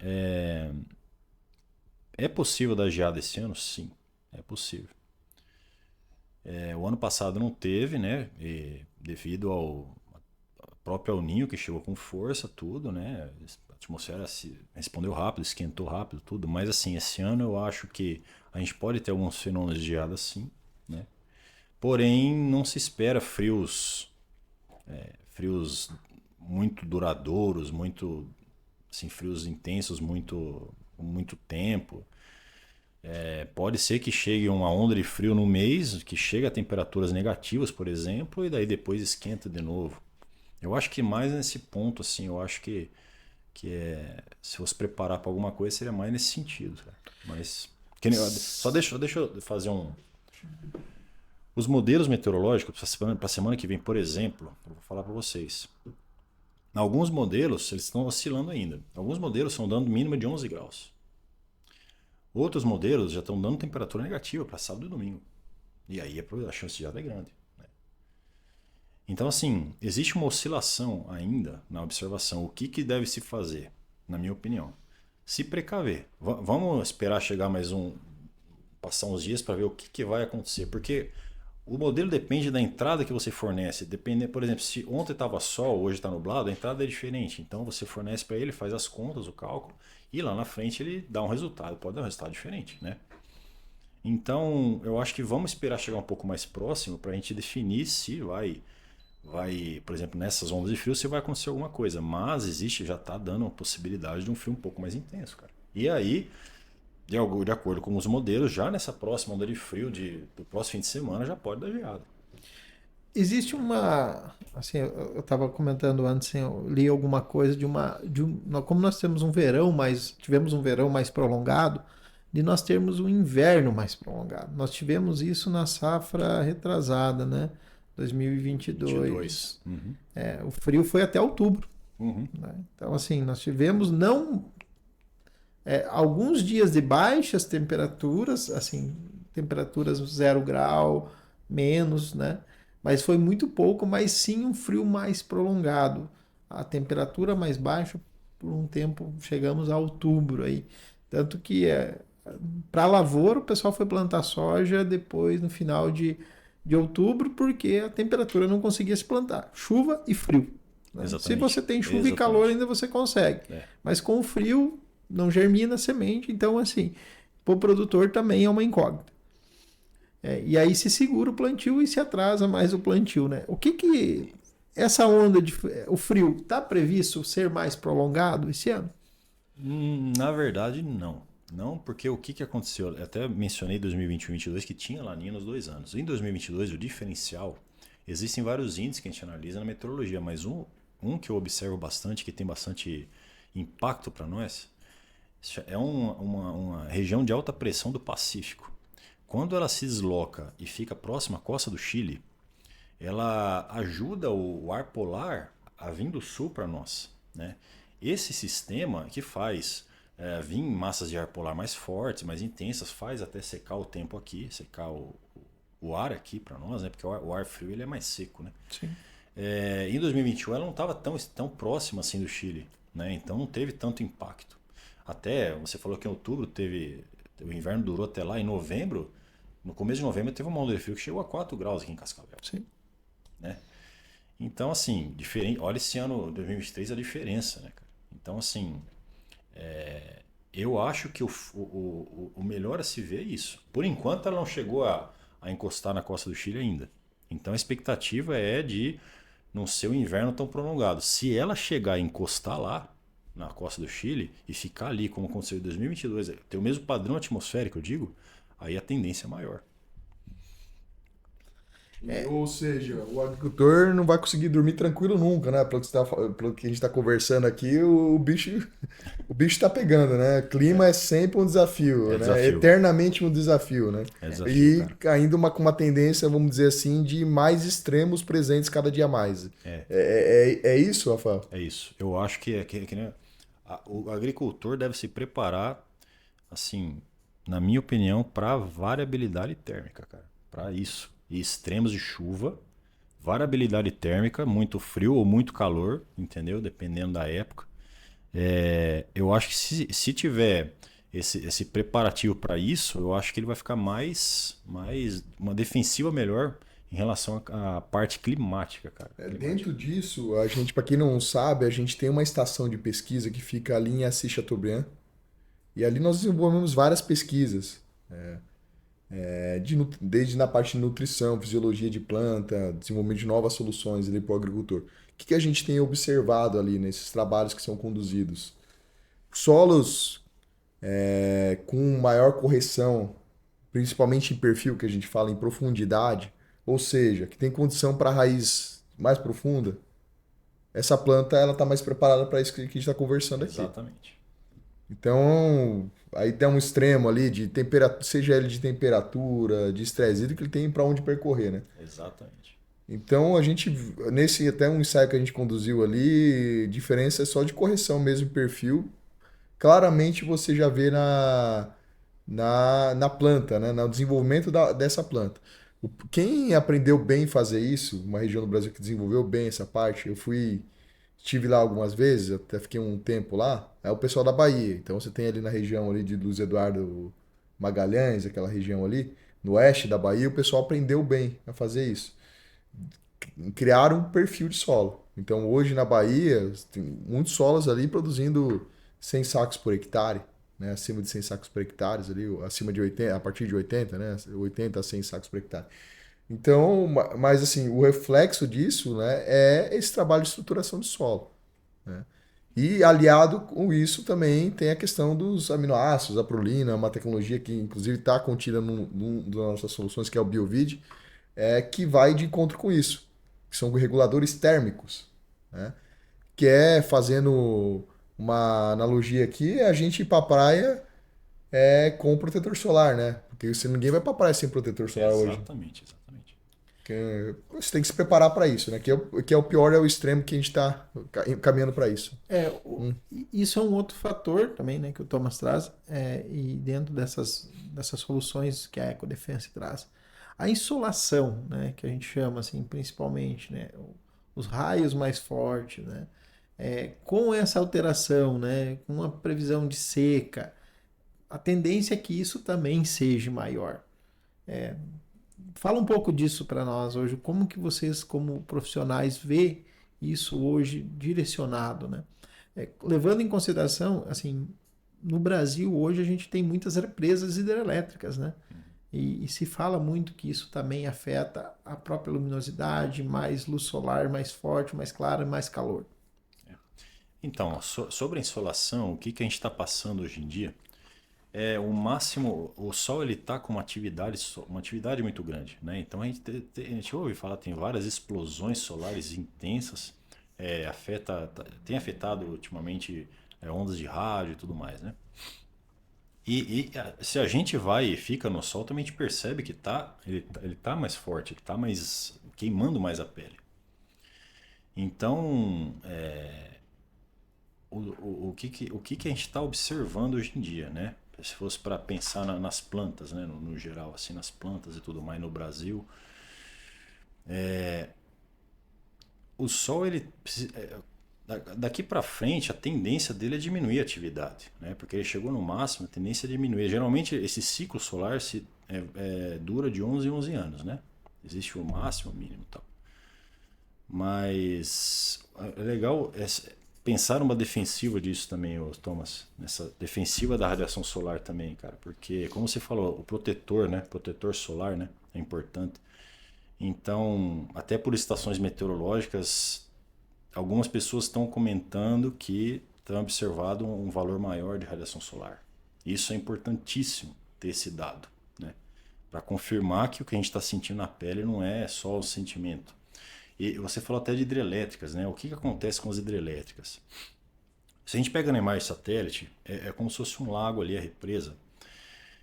é possível dar geada esse ano? Sim, é possível. O ano passado não teve, né? Devido ao próprio El Niño, que chegou com força, tudo, né? A atmosfera respondeu rápido, esquentou rápido, tudo. Mas assim, esse ano eu acho que a gente pode ter alguns fenômenos de geada, sim, né? Porém, não se espera frios muito duradouros, muito assim, frios intensos, muito tempo. Pode ser que chegue uma onda de frio no mês, que chegue a temperaturas negativas, por exemplo, e daí depois esquenta de novo. Eu acho que mais nesse ponto, assim, eu acho que se fosse preparar para alguma coisa, seria mais nesse sentido. Cara. Mas só deixa eu fazer os modelos meteorológicos para a semana que vem, por exemplo, eu vou falar para vocês. Alguns modelos, eles estão oscilando ainda. Alguns modelos estão dando mínima de 11 graus. Outros modelos já estão dando temperatura negativa para sábado e domingo. E aí a chance de geada é grande, né? Então, assim, existe uma oscilação ainda na observação. O que deve se fazer, na minha opinião? Se precaver. Vamos esperar chegar passar uns dias para ver o que vai acontecer. Porque o modelo depende da entrada que você fornece. Depende, por exemplo, se ontem estava sol, hoje está nublado, a entrada é diferente. Então você fornece para ele, faz as contas, o cálculo, e lá na frente ele dá um resultado. Pode dar um resultado diferente, né? Então eu acho que vamos esperar chegar um pouco mais próximo para a gente definir se por exemplo, nessas ondas de frio, se vai acontecer alguma coisa. Mas já está dando uma possibilidade de um frio um pouco mais intenso, cara. E aí, de acordo com os modelos, já nessa próxima onda de frio do próximo fim de semana já pode dar geada. Existe uma, assim, eu estava comentando antes, eu li alguma coisa como nós tivemos um verão mais prolongado, de nós termos um inverno mais prolongado. Nós tivemos isso na safra retrasada, né? 2022. Uhum. O frio foi até outubro. Uhum. Né? Então, assim, nós tivemos alguns dias de baixas temperaturas, assim, temperaturas 0 grau, menos, né? Mas foi muito pouco, mas sim um frio mais prolongado. A temperatura mais baixa, por um tempo, chegamos a outubro aí. Tanto que para a lavoura, o pessoal foi plantar soja depois, no final de outubro, porque a temperatura não conseguia se plantar. Chuva e frio. Né? Se você tem chuva e calor, ainda você consegue. Mas com o frio, não germina a semente. Então, assim, para o produtor também é uma incógnita. E aí se segura o plantio e se atrasa mais o plantio. Né? O que essa onda o frio está previsto ser mais prolongado esse ano? Na verdade, não. Não, porque o que aconteceu? Eu até mencionei 2021 e 2022 que tinha laninha nos 2 anos. Em 2022, o diferencial, existem vários índices que a gente analisa na meteorologia, mas um que eu observo bastante, que tem bastante impacto para nós, é uma região de alta pressão do Pacífico. Quando ela se desloca e fica próxima à costa do Chile, ela ajuda o ar polar a vir do sul para nós. Né? Esse sistema que faz vir massas de ar polar mais fortes, mais intensas, faz até secar o tempo aqui, secar o ar aqui para nós, né? Porque o ar frio ele é mais seco. Né? Sim. Em 2021 ela não estava tão próxima assim do Chile, né? Então não teve tanto impacto. Até, você falou que em outubro o inverno durou até lá, em novembro, no começo de novembro teve uma onda de frio que chegou a 4 graus aqui em Cascavel. Sim. Né? Então, assim, olha esse ano 2023 a diferença, né, cara? Então, assim, eu acho que o melhor a se ver é isso. Por enquanto ela não chegou a encostar na costa do Chile ainda. Então a expectativa é de não ser um inverno tão prolongado. Se ela chegar a encostar lá, na costa do Chile, e ficar ali como aconteceu em 2022, ter o mesmo padrão atmosférico, eu digo, aí a tendência é maior. Ou seja, o agricultor não vai conseguir dormir tranquilo nunca, né? Pelo que a gente está conversando aqui, o bicho está pegando, né? Clima é sempre um desafio, né? Desafio. Eternamente um desafio, né? Desafio, e cara. ainda com uma tendência, vamos dizer assim, de mais extremos presentes cada dia mais. É isso, Rafael? É isso. Eu acho que o agricultor deve se preparar, assim, na minha opinião, para variabilidade térmica, cara. Para isso. E extremos de chuva, variabilidade térmica, muito frio ou muito calor, entendeu? Dependendo da época. Eu acho que se tiver esse preparativo para isso, eu acho que ele vai ficar mais uma defensiva melhor em relação à parte climática, cara. Dentro disso, a gente, para quem não sabe, a gente tem uma estação de pesquisa que fica ali em Assis Chateaubriand. E ali nós desenvolvemos várias pesquisas. Desde na parte de nutrição, fisiologia de planta, desenvolvimento de novas soluções ali para o agricultor. O que a gente tem observado ali nesses trabalhos que são conduzidos? Solos com maior correção, principalmente em perfil, que a gente fala em profundidade, ou seja, que tem condição para raiz mais profunda, essa planta ela está mais preparada para isso que a gente está conversando aqui. Exatamente. Então, aí tem um extremo ali de temperatura, seja ele de temperatura, de estresse hídrico, ele tem para onde percorrer, né? Exatamente. Então, a gente, até um ensaio que a gente conduziu ali, diferença é só de correção mesmo, perfil. Claramente você já vê na planta, né? No desenvolvimento dessa planta. Quem aprendeu bem fazer isso, uma região do Brasil que desenvolveu bem essa parte, estive lá algumas vezes, até fiquei um tempo lá, é o pessoal da Bahia. Então você tem ali na região ali de Luiz Eduardo Magalhães, aquela região ali, no oeste da Bahia, o pessoal aprendeu bem a fazer isso. Criaram um perfil de solo. Então hoje na Bahia tem muitos solos ali produzindo 100 sacos por hectare, né? Acima de 100 sacos por hectare, ali, acima de 80, a partir de 80, né? 80 a 100 sacos por hectare. Então, mas assim, o reflexo disso, né, é esse trabalho de estruturação de solo, né? E aliado com isso também tem a questão dos aminoácidos, a prolina, uma tecnologia que inclusive está contida num das nossas soluções, que é o BioVid, que vai de encontro com isso, que são reguladores térmicos, né? Que é, fazendo uma analogia aqui, a gente ir para a praia com protetor solar, né? Porque ninguém vai para a praia sem protetor solar hoje. Exatamente, exatamente. Você tem que se preparar para isso, né? Que é o pior, é o extremo que a gente está caminhando para isso. Isso é um outro fator também, né, que o Thomas traz, e dentro dessas soluções que a Ecodefense traz. A insolação, né, que a gente chama assim, principalmente, né, os raios mais fortes, né, com essa alteração, né, com a previsão de seca, a tendência é que isso também seja maior. Fala um pouco disso para nós hoje, como que vocês, como profissionais, vê isso hoje direcionado, né? Levando em consideração, assim, no Brasil hoje a gente tem muitas represas hidrelétricas, né? E se fala muito que isso também afeta a própria luminosidade, mais luz solar, mais forte, mais clara, mais calor. Então, sobre a insolação, o que a gente está passando hoje em dia? O máximo, o Sol ele está com uma atividade muito grande, né? Então a gente ouve falar, tem várias explosões solares intensas, tem afetado ultimamente ondas de rádio e tudo mais, né? Se a gente vai e fica no Sol, também a gente percebe que ele tá mais forte, ele está mais queimando mais a pele. Então, o que a gente está observando hoje em dia, né? Se fosse para pensar nas plantas, né? No geral, assim, nas plantas e tudo mais no Brasil, o Sol, daqui para frente, a tendência dele é diminuir a atividade, né? Porque ele chegou no máximo, a tendência é diminuir. Geralmente, esse ciclo solar dura de 11 em 11 anos, né? Existe o máximo, o mínimo e tal. Mas é legal pensar uma defensiva disso também, Thomas. Nessa defensiva da radiação solar também, cara. Porque, como você falou, o protetor, né? Protetor solar, né? É importante. Então, até por estações meteorológicas, algumas pessoas estão comentando que estão observado um valor maior de radiação solar. Isso é importantíssimo ter esse dado, né? Para confirmar que o que a gente está sentindo na pele não é só o sentimento. E você falou até de hidrelétricas, né? O que acontece com as hidrelétricas? Se a gente pega na imagem satélite, é como se fosse um lago ali, a represa.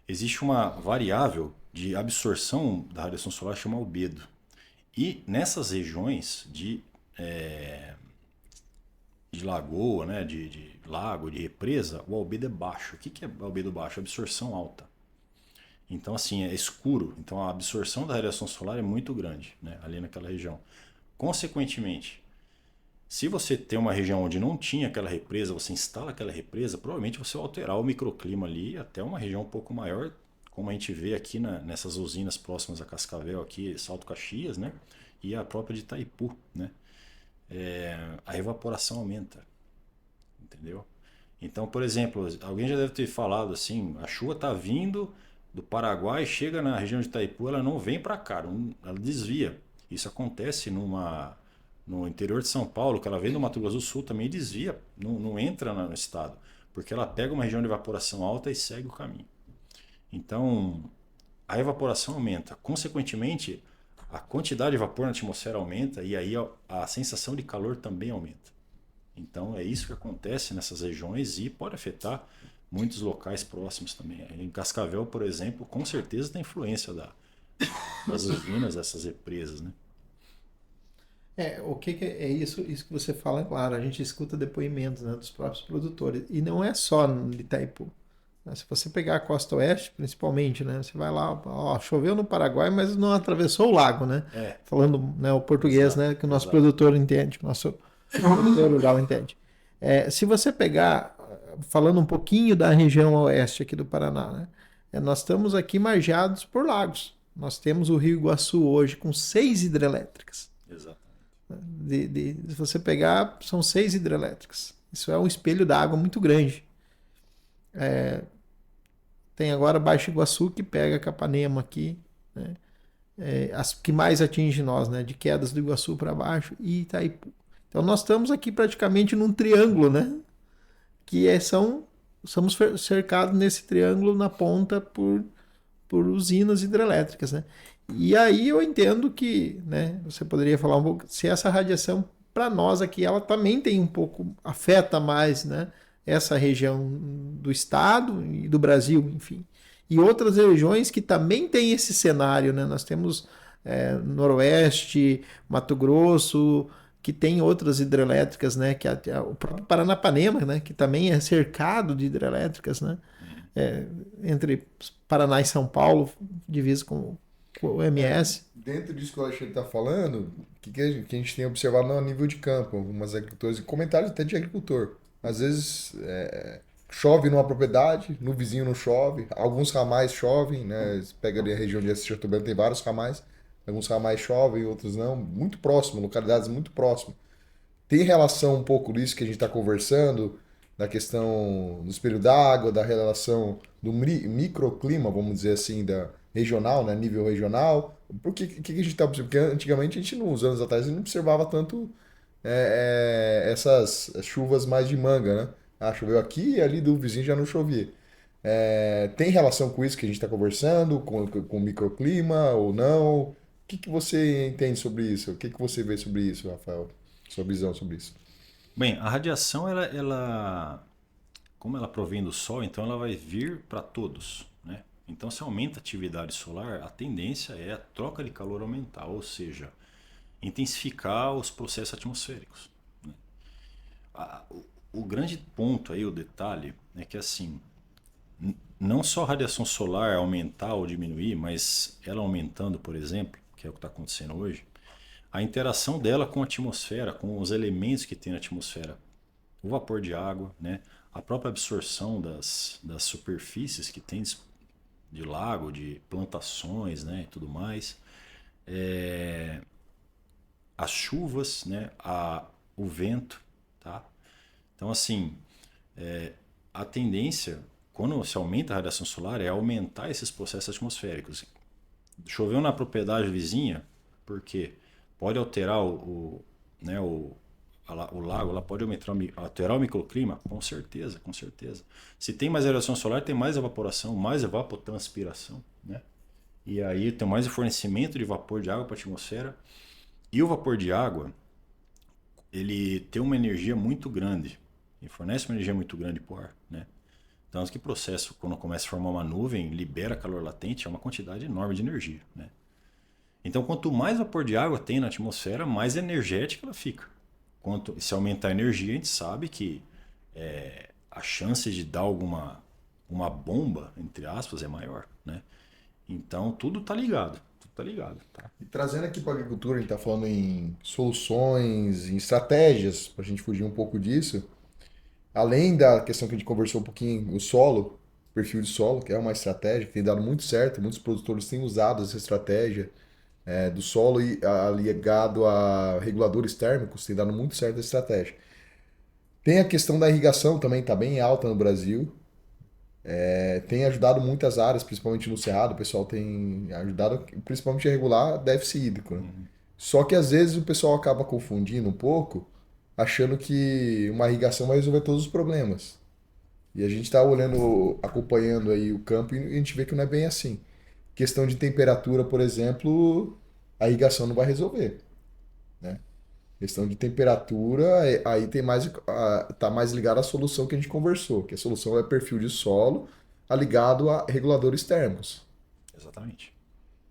Existe uma variável de absorção da radiação solar chamada albedo. E nessas regiões de lagoa, né? de lago, de represa, o albedo é baixo. O que é albedo baixo? Absorção alta. Então, assim, é escuro. Então, a absorção da radiação solar é muito grande, né? Ali naquela região. Consequentemente, se você tem uma região onde não tinha aquela represa, você instala aquela represa, provavelmente você vai alterar o microclima ali até uma região um pouco maior, como a gente vê aqui nessas usinas próximas a Cascavel, aqui, Salto Caxias, né? E a própria de Itaipu, né? A evaporação aumenta, entendeu? Então, por exemplo, alguém já deve ter falado assim, a chuva está vindo do Paraguai, chega na região de Itaipu, ela não vem para cá, ela desvia. Isso acontece no interior de São Paulo, que ela vem do Mato Grosso do Sul, também desvia, não entra no estado, porque ela pega uma região de evaporação alta e segue o caminho. Então, a evaporação aumenta. Consequentemente, a quantidade de vapor na atmosfera aumenta e aí a sensação de calor também aumenta. Então, é isso que acontece nessas regiões e pode afetar muitos locais próximos também. Em Cascavel, por exemplo, com certeza tem influência das usinas, dessas represas, né? O que é isso? Isso que você fala, claro, a gente escuta depoimentos, né, dos próprios produtores. E não é só no Itaipu. Se você pegar a costa oeste, principalmente, né? Você vai lá, ó, choveu no Paraguai, mas não atravessou o lago, né? Falando, né, o português, Exato, né? Que o nosso exato. produtor entende, que o nosso produtor rural entende. Se você pegar, falando um pouquinho da região oeste aqui do Paraná, né? Nós estamos aqui margeados por lagos. Nós temos o Rio Iguaçu hoje com 6 hidrelétricas. Exato. Se você pegar, são 6 hidrelétricas. Isso é um espelho d'água muito grande. Tem agora Baixo Iguaçu, que pega Capanema aqui, né? As que mais atinge nós, né? De quedas do Iguaçu para baixo e Itaipu. Então nós estamos aqui praticamente num triângulo, né? Somos cercados nesse triângulo na ponta por usinas hidrelétricas, né? E aí eu entendo que, né? Você poderia falar um pouco se essa radiação para nós aqui ela também tem um pouco afeta mais, né? Essa região do estado e do Brasil, enfim. E outras regiões que também têm esse cenário, né? Nós temos Noroeste, Mato Grosso, que tem outras hidrelétricas, né? Que o próprio Paranapanema, né? Que também é cercado de hidrelétricas, né? Entre Paraná e São Paulo, divisa com o MS. Dentro disso que o Alexandre está falando, que a gente tem observado no nível de campo, algumas agricultores, comentários até de agricultor. Às vezes chove numa propriedade, no vizinho não chove, alguns ramais chovem, né? Você pega ali a região de Assis Chateaubriand, tem vários ramais, alguns ramais chovem, outros não, muito próximo, localidades muito próximas. Tem relação um pouco disso que a gente está conversando, da questão do espelho d'água, da relação do microclima, vamos dizer assim, da regional, né? Nível regional. Por que a gente está observando? Porque antigamente a gente, nos anos atrás, não observava tanto essas chuvas mais de manga, né? Ah, choveu aqui e ali do vizinho já não chovia. Tem relação com isso que a gente está conversando, com o microclima ou não? O que você entende sobre isso? O que você vê sobre isso, Rafael? Sua visão sobre isso? Bem, a radiação, como ela provém do Sol, então ela vai vir para todos, né? Então, se aumenta a atividade solar, a tendência é a troca de calor aumentar, ou seja, intensificar os processos atmosféricos, né? O grande ponto aí, o detalhe, é que assim, não só a radiação solar aumentar ou diminuir, mas ela aumentando, por exemplo, que é o que está acontecendo hoje, a interação dela com a atmosfera, com os elementos que tem na atmosfera, o vapor de água, né? A própria absorção das superfícies que tem de lago, de plantações, né? E tudo mais, as chuvas, né? O vento, tá? Então, assim, a tendência, quando se aumenta a radiação solar, é aumentar esses processos atmosféricos. Choveu na propriedade vizinha, por quê? Pode alterar o lago, ela pode alterar o microclima? Com certeza, com certeza. Se tem mais radiação solar, tem mais evaporação, mais evapotranspiração, né? E aí tem mais fornecimento de vapor de água para a atmosfera. E o vapor de água, ele tem uma energia muito grande, e fornece uma energia muito grande para o ar, né? Tanto que o processo, quando começa a formar uma nuvem, libera calor latente, é uma quantidade enorme de energia, né? Então, quanto mais vapor de água tem na atmosfera, mais energética ela fica. Se aumentar a energia, a gente sabe que a chance de dar uma bomba, entre aspas, é maior, né? Então, tudo está ligado. Tudo tá ligado, tá? E trazendo aqui para a agricultura, a gente está falando em soluções, em estratégias, para a gente fugir um pouco disso. Além da questão que a gente conversou um pouquinho, o solo, perfil de solo, que é uma estratégia que tem dado muito certo, muitos produtores têm usado essa estratégia do solo e ligado a reguladores térmicos, tem dado muito certo essa estratégia. Tem a questão da irrigação também, está bem alta no Brasil. Tem ajudado muitas áreas, principalmente no Cerrado, o pessoal tem ajudado principalmente a regular déficit hídrico, né? Só que às vezes o pessoal acaba confundindo um pouco, achando que uma irrigação vai resolver todos os problemas. E a gente está olhando, acompanhando aí o campo e a gente vê que não é bem assim. Questão de temperatura, por exemplo, a irrigação não vai resolver, né? Questão de temperatura, aí tá mais ligado à solução que a gente conversou, que a solução é perfil de solo ligado a reguladores térmicos. Exatamente.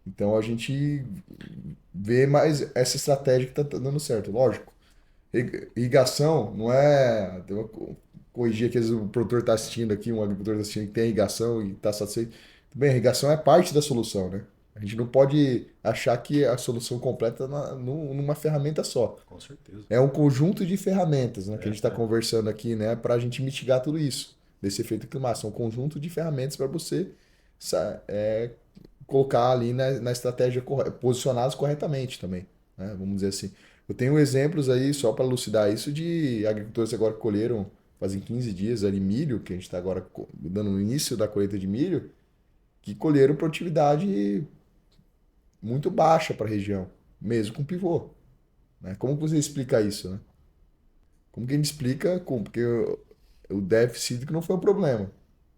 Então a gente vê mais essa estratégia que está dando certo. Lógico, irrigação não é. Tem uma corrigir que às vezes o produtor está assistindo aqui, um agricultor está assistindo que tem irrigação e está satisfeito. Bem, a irrigação é parte da solução, né? A gente não pode achar que a solução completa numa ferramenta só. Com certeza. É um conjunto de ferramentas, né, que a gente está conversando aqui, né, para a gente mitigar tudo isso, desse efeito climático. São um conjunto de ferramentas para você colocar ali na estratégia posicionadas corretamente também, né? Vamos dizer assim. Eu tenho exemplos aí, só para elucidar isso, de agricultores agora que colheram, fazem 15 dias ali, milho, que a gente está agora dando no início da colheita de milho, que colheram produtividade muito baixa para a região, mesmo com pivô, né? Como que você explica isso, né? Como que a gente explica? Porque o déficit que não foi o problema.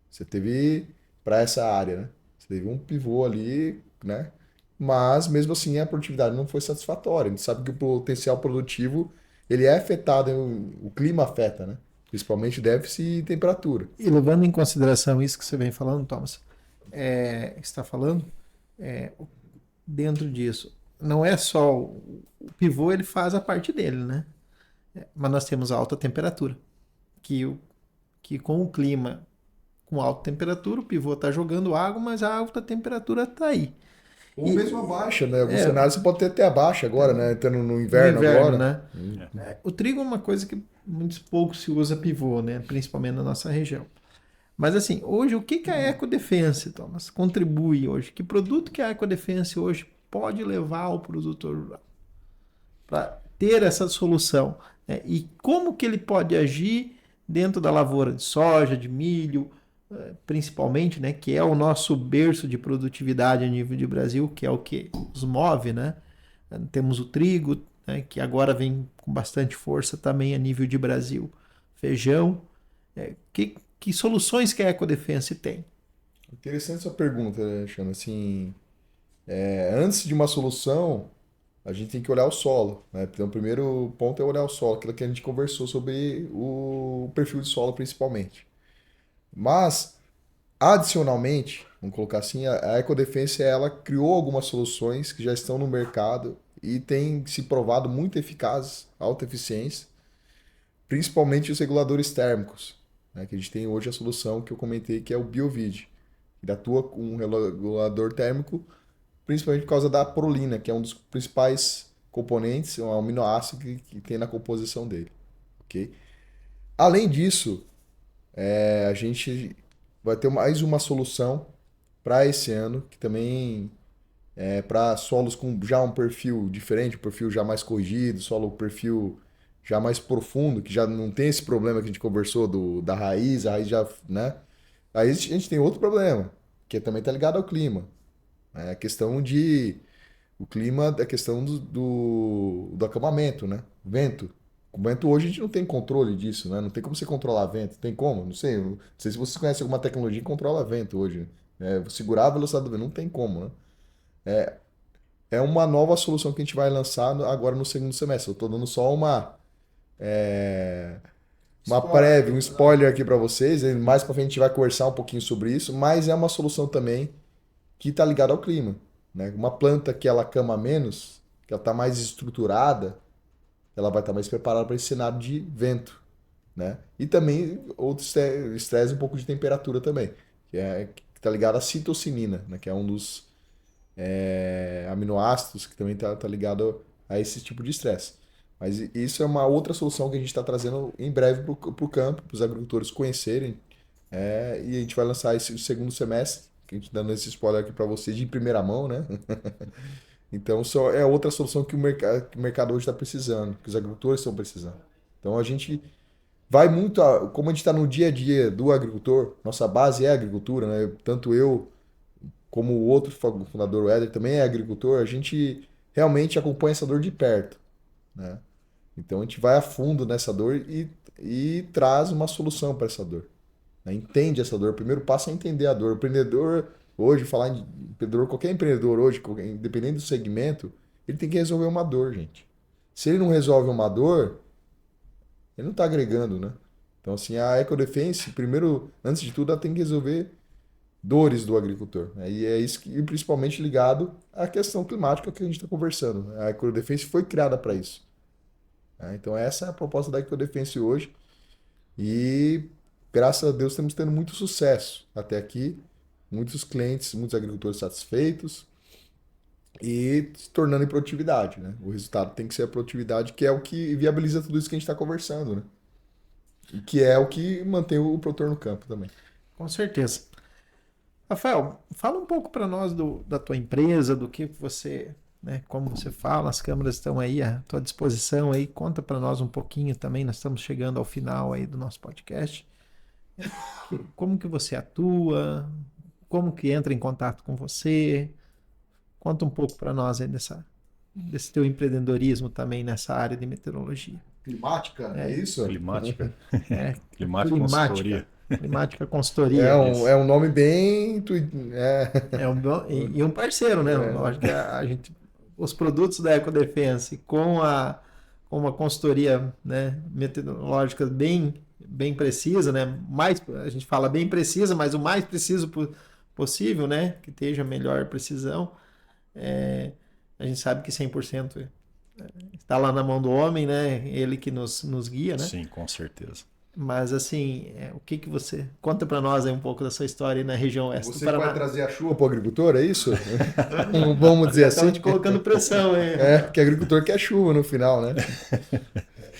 Você teve para essa área, né? Você teve um pivô ali, né? Mas mesmo assim a produtividade não foi satisfatória. A gente sabe que o potencial produtivo ele é afetado, o clima afeta, né? Principalmente déficit e temperatura. E levando em consideração isso que você vem falando, Thomas, está falando, dentro disso, não é só o pivô, ele faz a parte dele, né? Mas nós temos a alta temperatura, que com o clima com alta temperatura, o pivô está jogando água, mas a alta temperatura está aí. Ou mesmo a baixa, né? Alguns cenários você pode ter até a baixa agora, né? Entrando no inverno agora. Né? O trigo é uma coisa que muito pouco se usa pivô, né? Principalmente na nossa região. Mas assim, hoje o que a EcoDefense, Thomas, contribui hoje? Que produto que a EcoDefense hoje pode levar ao produtor rural para ter essa solução? Né? E como que ele pode agir dentro da lavoura de soja, de milho, principalmente, né, que é o nosso berço de produtividade a nível de Brasil, que é o que nos move, né? Temos o trigo, né, que agora vem com bastante força também a nível de Brasil. Feijão. Que soluções que a EcoDefense tem? Interessante essa pergunta, Alexandre. Assim, antes de uma solução, a gente tem que olhar o solo, né? Então, o primeiro ponto é olhar o solo, aquilo que a gente conversou sobre o perfil de solo principalmente. Mas, adicionalmente, vamos colocar assim, a EcoDefense ela criou algumas soluções que já estão no mercado e têm se provado muito eficazes, alta eficiência, principalmente os reguladores térmicos, né? Que a gente tem hoje a solução que eu comentei, que é o BioVid. Ele atua com um regulador térmico, principalmente por causa da prolina, que é um dos principais componentes, um aminoácido que tem na composição dele. Okay? Além disso, a gente vai ter mais uma solução para esse ano, que também para solos com já um perfil diferente, um perfil já mais corrigido, solo perfil já mais profundo, que já não tem esse problema que a gente conversou da raiz, a raiz já, né? Aí a gente tem outro problema, que também está ligado ao clima. A questão o clima, a questão do acamamento, né? Vento. O vento hoje a gente não tem controle disso, né? Não tem como você controlar vento. Tem como? Não sei. Não sei se você conhece alguma tecnologia que controla vento hoje. Segurar a velocidade do vento. Não tem como, né? É uma nova solução que a gente vai lançar agora no segundo semestre. Eu estou dando só uma prévia, um spoiler aqui para vocês. Mais para frente a gente vai conversar um pouquinho sobre isso, mas é uma solução também que está ligada ao clima, né? Uma planta que ela cama menos, que ela está mais estruturada, ela vai estar mais preparada para esse cenário de vento, né? E também outro estresse, um pouco de temperatura também, que está ligado à citocinina, né? Que é um dos aminoácidos que também está ligado a esse tipo de estresse. Mas isso é uma outra solução que a gente está trazendo em breve para o campo, para os agricultores conhecerem, e a gente vai lançar esse segundo semestre, que a gente está dando esse spoiler aqui para vocês de primeira mão, né? Então, só é outra solução que o mercado hoje está precisando, que os agricultores estão precisando. Então, a gente vai muito, como a gente está no dia a dia do agricultor, nossa base é a agricultura, né? Tanto eu como o outro fundador, o Éder, também é agricultor, a gente realmente acompanha essa dor de perto, né? Então, a gente vai a fundo nessa dor e traz uma solução para essa dor, né? Entende essa dor. O primeiro passo é entender a dor. O empreendedor, hoje, falar em empreendedor, qualquer empreendedor hoje, independente do segmento, ele tem que resolver uma dor, gente. Se ele não resolve uma dor, ele não está agregando, né? Então, assim, a EcoDefense, primeiro, antes de tudo, ela tem que resolver dores do agricultor, né? E é isso que, principalmente ligado à questão climática que a gente está conversando. A EcoDefense foi criada para isso, né? Então, essa é a proposta da EcoDefense hoje. E graças a Deus estamos tendo muito sucesso até aqui, muitos clientes, muitos agricultores satisfeitos e se tornando em produtividade, né? O resultado tem que ser a produtividade, que é o que viabiliza tudo isso que a gente está conversando, né? E que é o que mantém o produtor no campo também. Com certeza. Rafael, fala um pouco para nós da tua empresa, do que você, né, como você fala, as câmeras estão aí à tua disposição aí, conta para nós um pouquinho também, nós estamos chegando ao final aí do nosso podcast. Como que você atua, como que entra em contato com você, conta um pouco para nós aí desse teu empreendedorismo também nessa área de meteorologia. Climática, é isso? Climática. É, Climática consultoria. Climática Consultoria. É um nome bem... E um parceiro, né? Eu acho que os produtos da Ecodefense com uma consultoria, né, meteorológica bem precisa, né? A gente fala bem precisa, mas o mais preciso possível, né? Que esteja a melhor precisão. A gente sabe que 100% está lá na mão do homem, né? Ele que nos guia, né? Sim, com certeza. Mas assim, o que você... Conta para nós aí um pouco da sua história aí na região oeste do Paraná. Você vai trazer a chuva para o agricultor, é isso? Vamos dizer assim? Estão te colocando pressão aí. Porque agricultor quer chuva no final, né?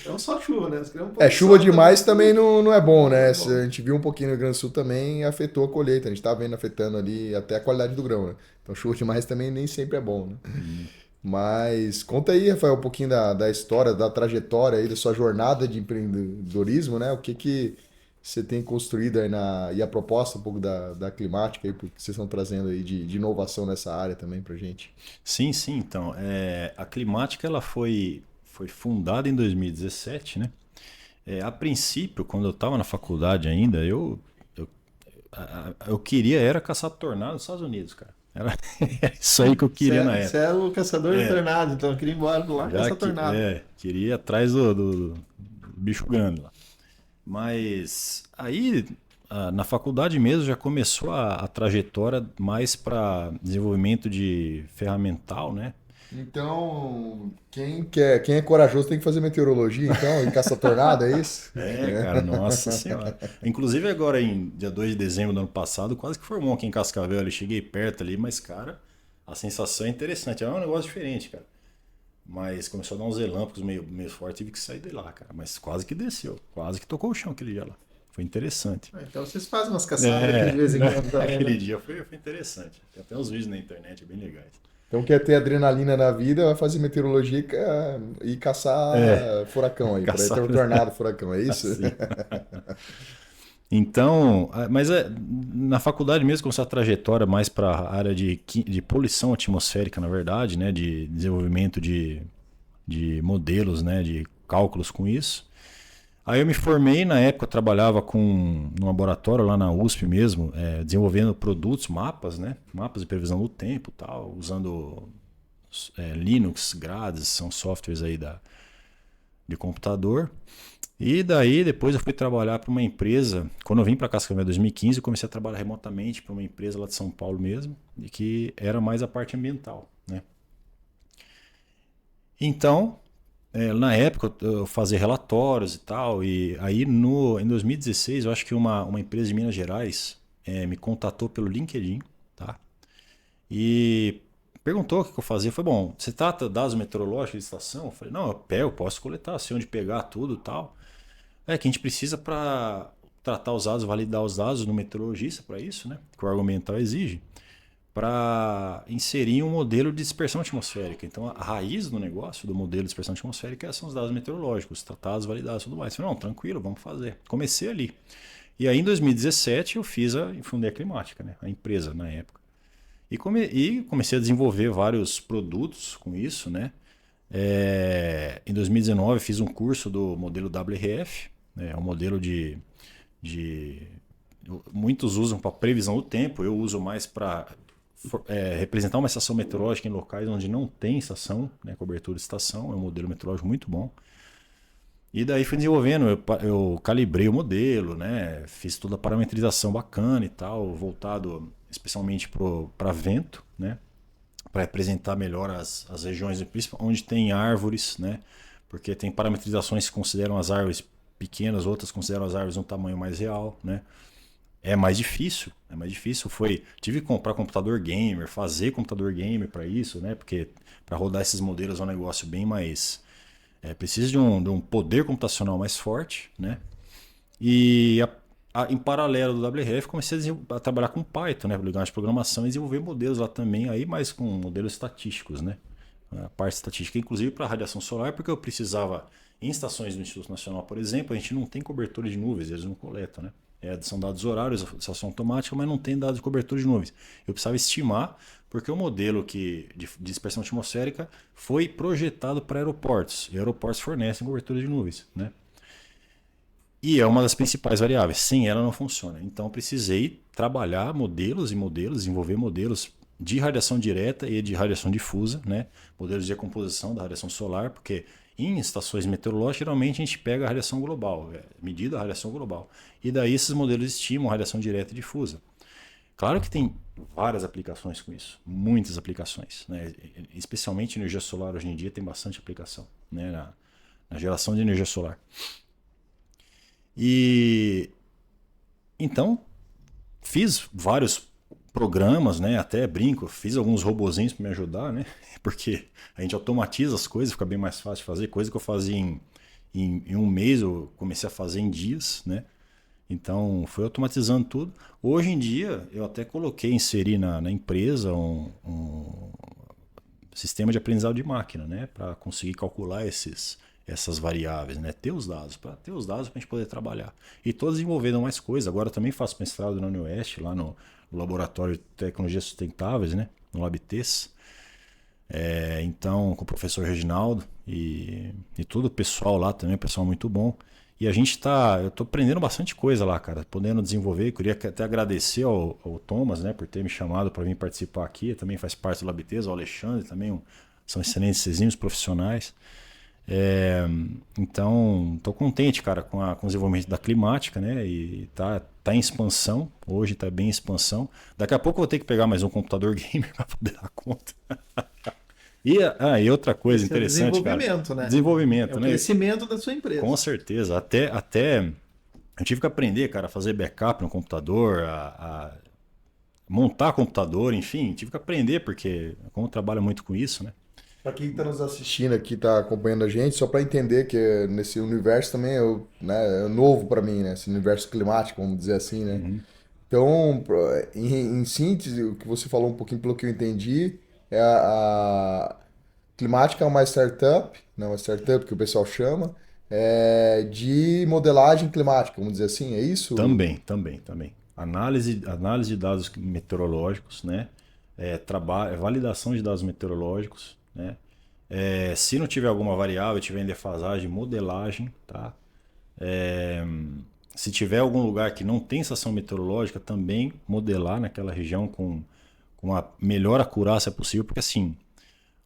Não só chuva, né? Chuva demais também não é bom, né? A gente viu um pouquinho no Rio Grande do Sul também afetou a colheita. A gente tá vendo afetando ali até a qualidade do grão, né? Então chuva demais também nem sempre é bom, né? Mas conta aí, Rafael, um pouquinho da história, da trajetória aí, da sua jornada de empreendedorismo, né? O que você tem construído aí e a proposta um pouco da climática aí, porque vocês estão trazendo aí de inovação nessa área também pra gente. Sim. Então, a climática ela foi fundada em 2017, né? A princípio, quando eu estava na faculdade ainda, eu queria era caçar tornado nos Estados Unidos, cara. Era isso aí que eu queria na época. Você era o caçador de tornado, então eu queria ir embora do lá caçar tornado. Queria ir atrás do bicho grande lá. Mas aí, na faculdade mesmo, já começou a trajetória mais para desenvolvimento de ferramental, né? Então, quem é corajoso tem que fazer meteorologia, então, e caça tornado, é isso? Cara, nossa senhora. Inclusive agora em dia 2 de dezembro do ano passado, quase que formou aqui em Cascavel, ali, cheguei perto ali, mas cara, a sensação é interessante, é um negócio diferente, cara. Mas começou a dar uns relâmpagos meio forte, tive que sair de lá, cara, mas quase que desceu, quase que tocou o chão aquele dia lá. Foi interessante. Então vocês fazem umas caçadas aqui de vez em quando também, aquele né? dia foi interessante. Tem até uns vídeos na internet bem legais. Então quer ter adrenalina na vida, vai fazer meteorologia e caçar furacão aí, para ter um tornado furacão, é isso? Assim. Então, mas na faculdade mesmo começou a trajetória mais para a área de poluição atmosférica, na verdade, né, de desenvolvimento de modelos, né, de cálculos com isso. Aí eu me formei, na época eu trabalhava num laboratório lá na USP mesmo, desenvolvendo produtos, mapas, né? Mapas de previsão do tempo e tal, usando Linux, Grades, são softwares aí de computador. E daí depois eu fui trabalhar para uma empresa, quando eu vim para Cascavel em 2015, eu comecei a trabalhar remotamente para uma empresa lá de São Paulo mesmo, e que era mais a parte ambiental, né? Então, na época eu fazia relatórios e tal, e aí em 2016 eu acho que uma empresa de Minas Gerais me contatou pelo LinkedIn, tá? E perguntou o que eu fazia. Eu falei, bom, você trata dados meteorológicos de estação? Eu falei, não, eu posso coletar, sei onde pegar tudo e tal. Que a gente precisa para tratar os dados, validar os dados no meteorologista para isso, né? Que o argumental exige, para inserir um modelo de dispersão atmosférica. Então, a raiz do negócio, do modelo de dispersão atmosférica, são os dados meteorológicos, tratados, validados e tudo mais. Eu falei, não, tranquilo, vamos fazer. Comecei ali. E aí, em 2017, eu fundei a Climática, né? A empresa, na época. E comecei a desenvolver vários produtos com isso, né? Em 2019, eu fiz um curso do modelo WRF, né? É um modelo muitos usam para previsão do tempo, eu uso mais para representar uma estação meteorológica em locais onde não tem estação, né, cobertura de estação, é um modelo meteorológico muito bom. E daí fui desenvolvendo, eu calibrei o modelo, né, fiz toda a parametrização bacana e tal, voltado especialmente para vento, né, para representar melhor as regiões onde tem árvores, né, porque tem parametrizações que consideram as árvores pequenas, outras consideram as árvores um tamanho mais real, né? É mais difícil, tive que comprar computador gamer, fazer computador gamer para isso, né? Porque para rodar esses modelos é um negócio bem mais... precisa de um poder computacional mais forte, né? E em paralelo do WRF, comecei a trabalhar com Python, né? Linguagem de programação, e desenvolver modelos lá também, aí mais com modelos estatísticos, né? A parte estatística, inclusive para radiação solar, porque eu precisava, em estações do Instituto Nacional, por exemplo, a gente não tem cobertura de nuvens, eles não coletam, né? São dados horários, estação automática, mas não tem dados de cobertura de nuvens. Eu precisava estimar, porque o modelo de dispersão atmosférica foi projetado para aeroportos, e aeroportos fornecem cobertura de nuvens, né? E é uma das principais variáveis. Sem ela não funciona. Então eu precisei trabalhar modelos e modelos, desenvolver modelos de radiação direta e de radiação difusa, né? Modelos de decomposição da radiação solar, porque em estações meteorológicas geralmente a gente pega a radiação global, medida a radiação global. E daí esses modelos estimam a radiação direta e difusa. Claro que tem várias aplicações com isso, muitas aplicações, né? Especialmente energia solar hoje em dia tem bastante aplicação, né? Na geração de energia solar. E então fiz vários programas, né? Até brinco, fiz alguns robozinhos para me ajudar, né? Porque a gente automatiza as coisas, fica bem mais fácil de fazer. Coisa que eu fazia em um mês, eu comecei a fazer em dias, né? Então foi automatizando tudo. Hoje em dia eu até inseri na empresa um sistema de aprendizado de máquina, né? Para conseguir calcular essas variáveis, né? Ter os dados para a gente poder trabalhar. E estou desenvolvendo mais coisas. Agora eu também faço mestrado na UniOeste, lá no Laboratório de Tecnologias Sustentáveis, né? No LabTES. Então, com o professor Reginaldo e todo o pessoal lá também, pessoal muito bom. E eu estou aprendendo bastante coisa lá, cara, podendo desenvolver. Eu queria até agradecer ao Thomas, né, por ter me chamado para vir participar aqui. Também faz parte do LabTES, ao Alexandre também, são excelentes exímios profissionais. Então, estou contente, cara, com o desenvolvimento da climática, né? E tá em expansão, hoje está bem em expansão. Daqui a pouco eu vou ter que pegar mais um computador gamer para poder dar conta. E outra coisa interessante, desenvolvimento, cara. Né? Desenvolvimento, o né? crescimento da sua empresa. Com certeza. Até eu tive que aprender, cara, a fazer backup no computador, a montar computador, enfim, tive que aprender, porque como eu trabalho muito com isso, né? Para quem está nos assistindo aqui, está acompanhando a gente, só para entender que nesse universo também é novo para mim, né? Esse universo climático, vamos dizer assim, né? Uhum. Então, em síntese, o que você falou um pouquinho, pelo que eu entendi, a Climática é uma startup, né? Uma startup que o pessoal chama, de modelagem climática, vamos dizer assim, é isso? Também. Análise de dados meteorológicos, né? Validação de dados meteorológicos, né? Se não tiver alguma variável, tiver em defasagem, modelagem, tá? Se tiver algum lugar que não tem estação meteorológica, também modelar naquela região com a melhor acurácia possível, porque assim,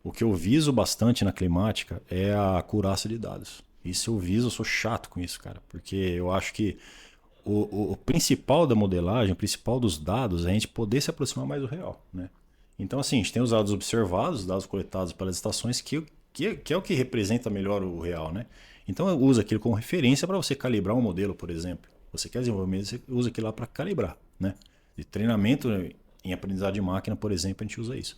o que eu viso bastante na climática é a acurácia de dados. Isso eu sou chato com isso, cara, porque eu acho que o principal da modelagem, o principal dos dados é a gente poder se aproximar mais do real, né? Então, assim, a gente tem os dados observados, os dados coletados pelas estações, que é o que representa melhor o real, né? Então, eu uso aquilo como referência para você calibrar um modelo, por exemplo. Você quer desenvolver um modelo, você usa aquilo lá para calibrar, né? De treinamento em aprendizado de máquina, por exemplo, a gente usa isso.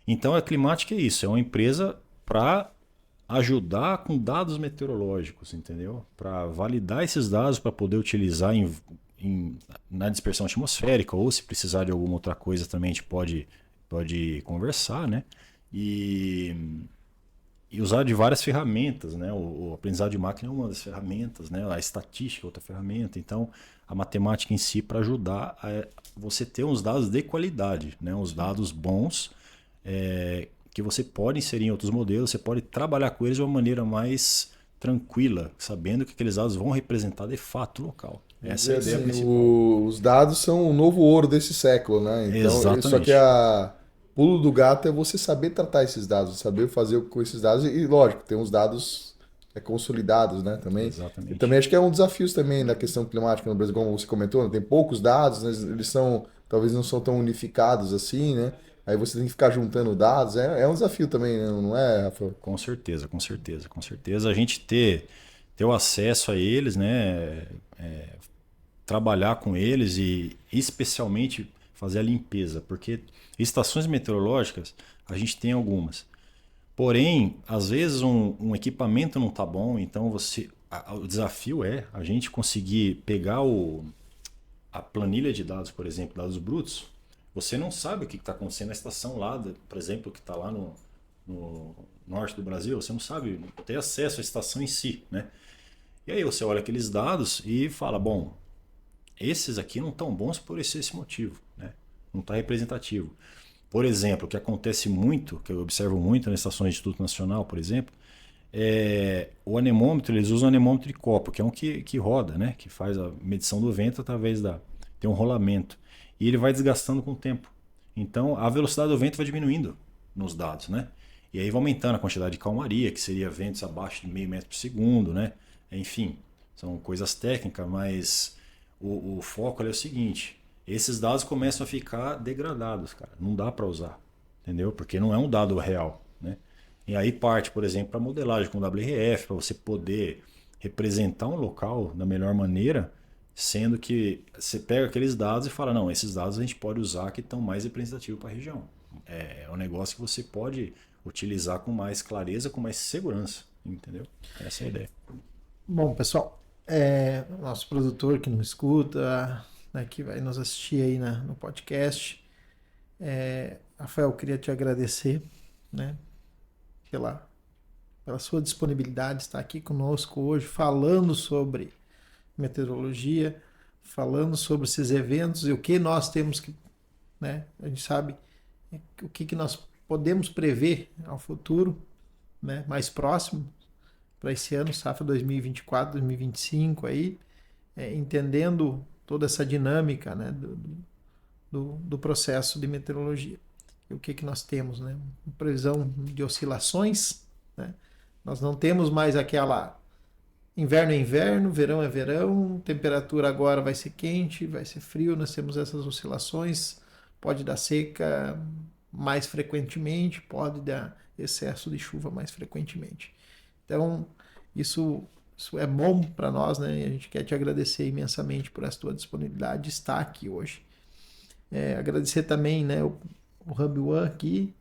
Então, a climática é isso, é uma empresa para ajudar com dados meteorológicos, entendeu? Para validar esses dados para poder utilizar na dispersão atmosférica, ou se precisar de alguma outra coisa também a gente pode conversar, né? E usar de várias ferramentas, né? O aprendizado de máquina é uma das ferramentas, né? A estatística é outra ferramenta. Então, a matemática em si para ajudar a você ter uns dados de qualidade, né? Uns dados bons que você pode inserir em outros modelos, você pode trabalhar com eles de uma maneira mais tranquila, sabendo que aqueles dados vão representar de fato o local. Essa é a ideia principal. Os dados são o novo ouro desse século, né? Então, exatamente. Só que pulo do gato é você saber tratar esses dados, saber fazer com esses dados. E lógico, tem uns dados consolidados, né? Também. Exatamente. E também acho que é um desafio também na questão climática no Brasil, como você comentou, né? Tem poucos dados, né? Eles talvez não são tão unificados assim, né? Aí você tem que ficar juntando dados. É um desafio também, né? Não é, Rafael? Com certeza. A gente ter ter o acesso a eles, né? Trabalhar com eles e especialmente fazer a limpeza, porque estações meteorológicas a gente tem algumas. Porém, às vezes um equipamento não está bom, então o desafio é a gente conseguir pegar a planilha de dados, por exemplo, dados brutos. Você não sabe o que está acontecendo na estação lá, por exemplo, que está lá no norte do Brasil, você não sabe, não tem acesso à estação em si, né? E aí você olha aqueles dados e fala, bom, esses aqui não estão bons por esse motivo, né? Não está representativo. Por exemplo, o que acontece muito, que eu observo muito nas estações do Instituto Nacional, por exemplo, o anemômetro, eles usam anemômetro de copo, que é um que roda, né? Que faz a medição do vento através tem um rolamento. E ele vai desgastando com o tempo. Então, a velocidade do vento vai diminuindo nos dados, né? E aí vai aumentando a quantidade de calmaria, que seria ventos abaixo de 0,5 metro por segundo, né? Enfim, são coisas técnicas, mas o foco é o seguinte: esses dados começam a ficar degradados, cara. Não dá para usar, entendeu? Porque não é um dado real, né? E aí parte, por exemplo, para modelagem com WRF, para você poder representar um local da melhor maneira, sendo que você pega aqueles dados e fala, não, esses dados a gente pode usar que estão mais representativos para a região. É um negócio que você pode utilizar com mais clareza, com mais segurança, entendeu? Essa é a ideia. Bom, pessoal, nosso produtor que nos escuta, né, que vai nos assistir aí no podcast, Rafael, queria te agradecer, né, pela sua disponibilidade de estar aqui conosco hoje, falando sobre meteorologia, falando sobre esses eventos e o que nós temos que, né, a gente sabe o que nós podemos prever ao futuro, né, mais próximo para esse ano, safra 2024, 2025 aí, entendendo toda essa dinâmica, né, do processo de meteorologia. E o que nós temos, né? Previsão de oscilações, né? Nós não temos mais aquela inverno é inverno, verão é verão, temperatura agora vai ser quente, vai ser frio, nós temos essas oscilações, pode dar seca mais frequentemente, pode dar excesso de chuva mais frequentemente. Então, isso é bom para nós, né? E a gente quer te agradecer imensamente por essa tua disponibilidade de estar aqui hoje. Agradecer também, né, o Hub One aqui,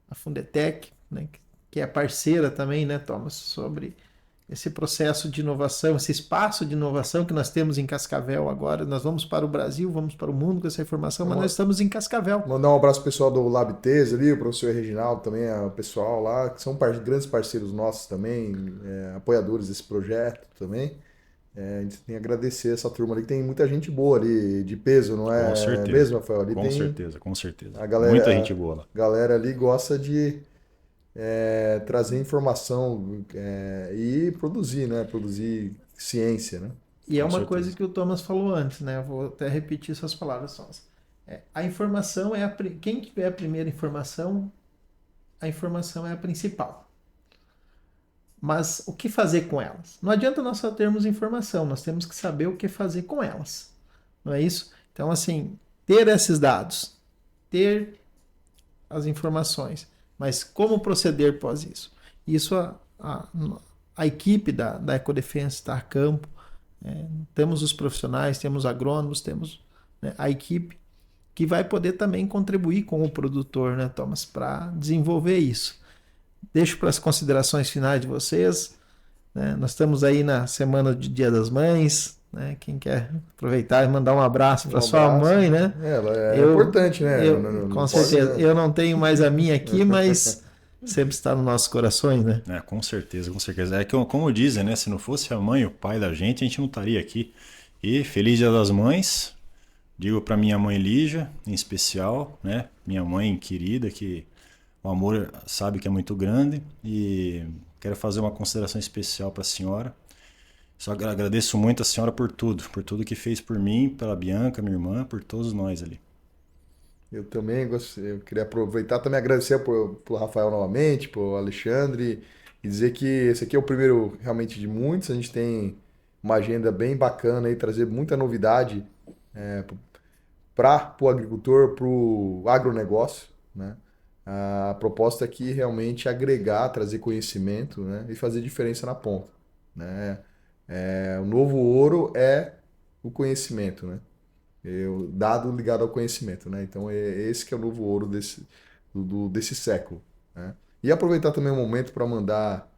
a Fundetec, né, que é parceira também, né, Thomas, sobre esse processo de inovação, esse espaço de inovação que nós temos em Cascavel agora. Nós vamos para o Brasil, vamos para o mundo com essa informação, mas nós estamos em Cascavel. Mandar um abraço pro pessoal do LabTES ali, o professor Reginaldo também, o pessoal lá, que são grandes parceiros nossos também, apoiadores desse projeto também. A gente tem que agradecer essa turma ali, que tem muita gente boa ali, de peso, não é? Com certeza. Mesmo, Rafael? Ali com certeza. A galera, muita gente boa lá. A galera ali gosta de trazer informação e produzir, né? Produzir ciência, né? E é uma coisa que o Thomas falou antes, né? Eu vou até repetir suas palavras, Thomas. A informação quem tiver a primeira informação, a informação é a principal. Mas o que fazer com elas? Não adianta nós só termos informação, nós temos que saber o que fazer com elas. Não é isso? Então, assim, ter esses dados, ter as informações, mas como proceder após isso? Isso a equipe da Ecodefense está a campo, temos os profissionais, temos agrônomos, temos, né, a equipe que vai poder também contribuir com o produtor, né, Thomas, para desenvolver isso. Deixo para as considerações finais de vocês, né? Nós estamos aí na semana de Dia das Mães, né? Quem quer aproveitar e mandar um abraço para sua mãe, né? É importante, né? Com certeza. Eu não tenho mais a minha aqui, mas sempre está nos nossos corações, né? Com certeza, com certeza. É que, como dizem, né? Se não fosse a mãe e o pai da gente, a gente não estaria aqui. E feliz Dia das Mães. Digo para minha mãe Lígia, em especial, né? Minha mãe querida, que o amor sabe que é muito grande, e quero fazer uma consideração especial para a senhora. Só agradeço muito a senhora por tudo que fez por mim, pela Bianca, minha irmã, por todos nós ali. Eu também eu queria aproveitar também agradecer pro Rafael novamente, pro Alexandre, e dizer que esse aqui é o primeiro realmente de muitos. A gente tem uma agenda bem bacana aí, trazer muita novidade para o agricultor, para o agronegócio, né? A proposta aqui é realmente agregar, trazer conhecimento, né, e fazer diferença na ponta, né? O novo ouro é o conhecimento, né? Dado ligado ao conhecimento, né? Então é esse que é o novo ouro desse século, né? E aproveitar também o momento para mandar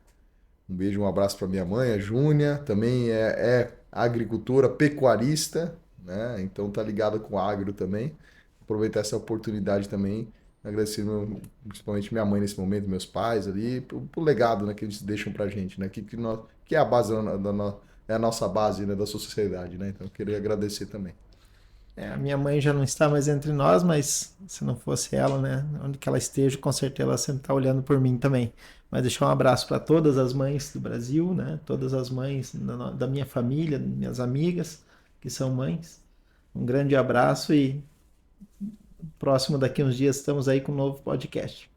um beijo, um abraço para minha mãe, a Júnia, também é agricultora, pecuarista, né? Então tá ligada com agro também. Aproveitar essa oportunidade também, agradecer principalmente minha mãe nesse momento, meus pais ali, pro legado, né, que eles deixam pra gente, né? Que é a base é a nossa base, né, da sociedade, né? Então eu queria agradecer também. A minha mãe já não está mais entre nós, mas se não fosse ela, né, onde que ela esteja, com certeza ela sempre está olhando por mim também. Mas deixar um abraço para todas as mães do Brasil, né, todas as mães da minha família, minhas amigas que são mães. Um grande abraço e próximo daqui uns dias estamos aí com um novo podcast.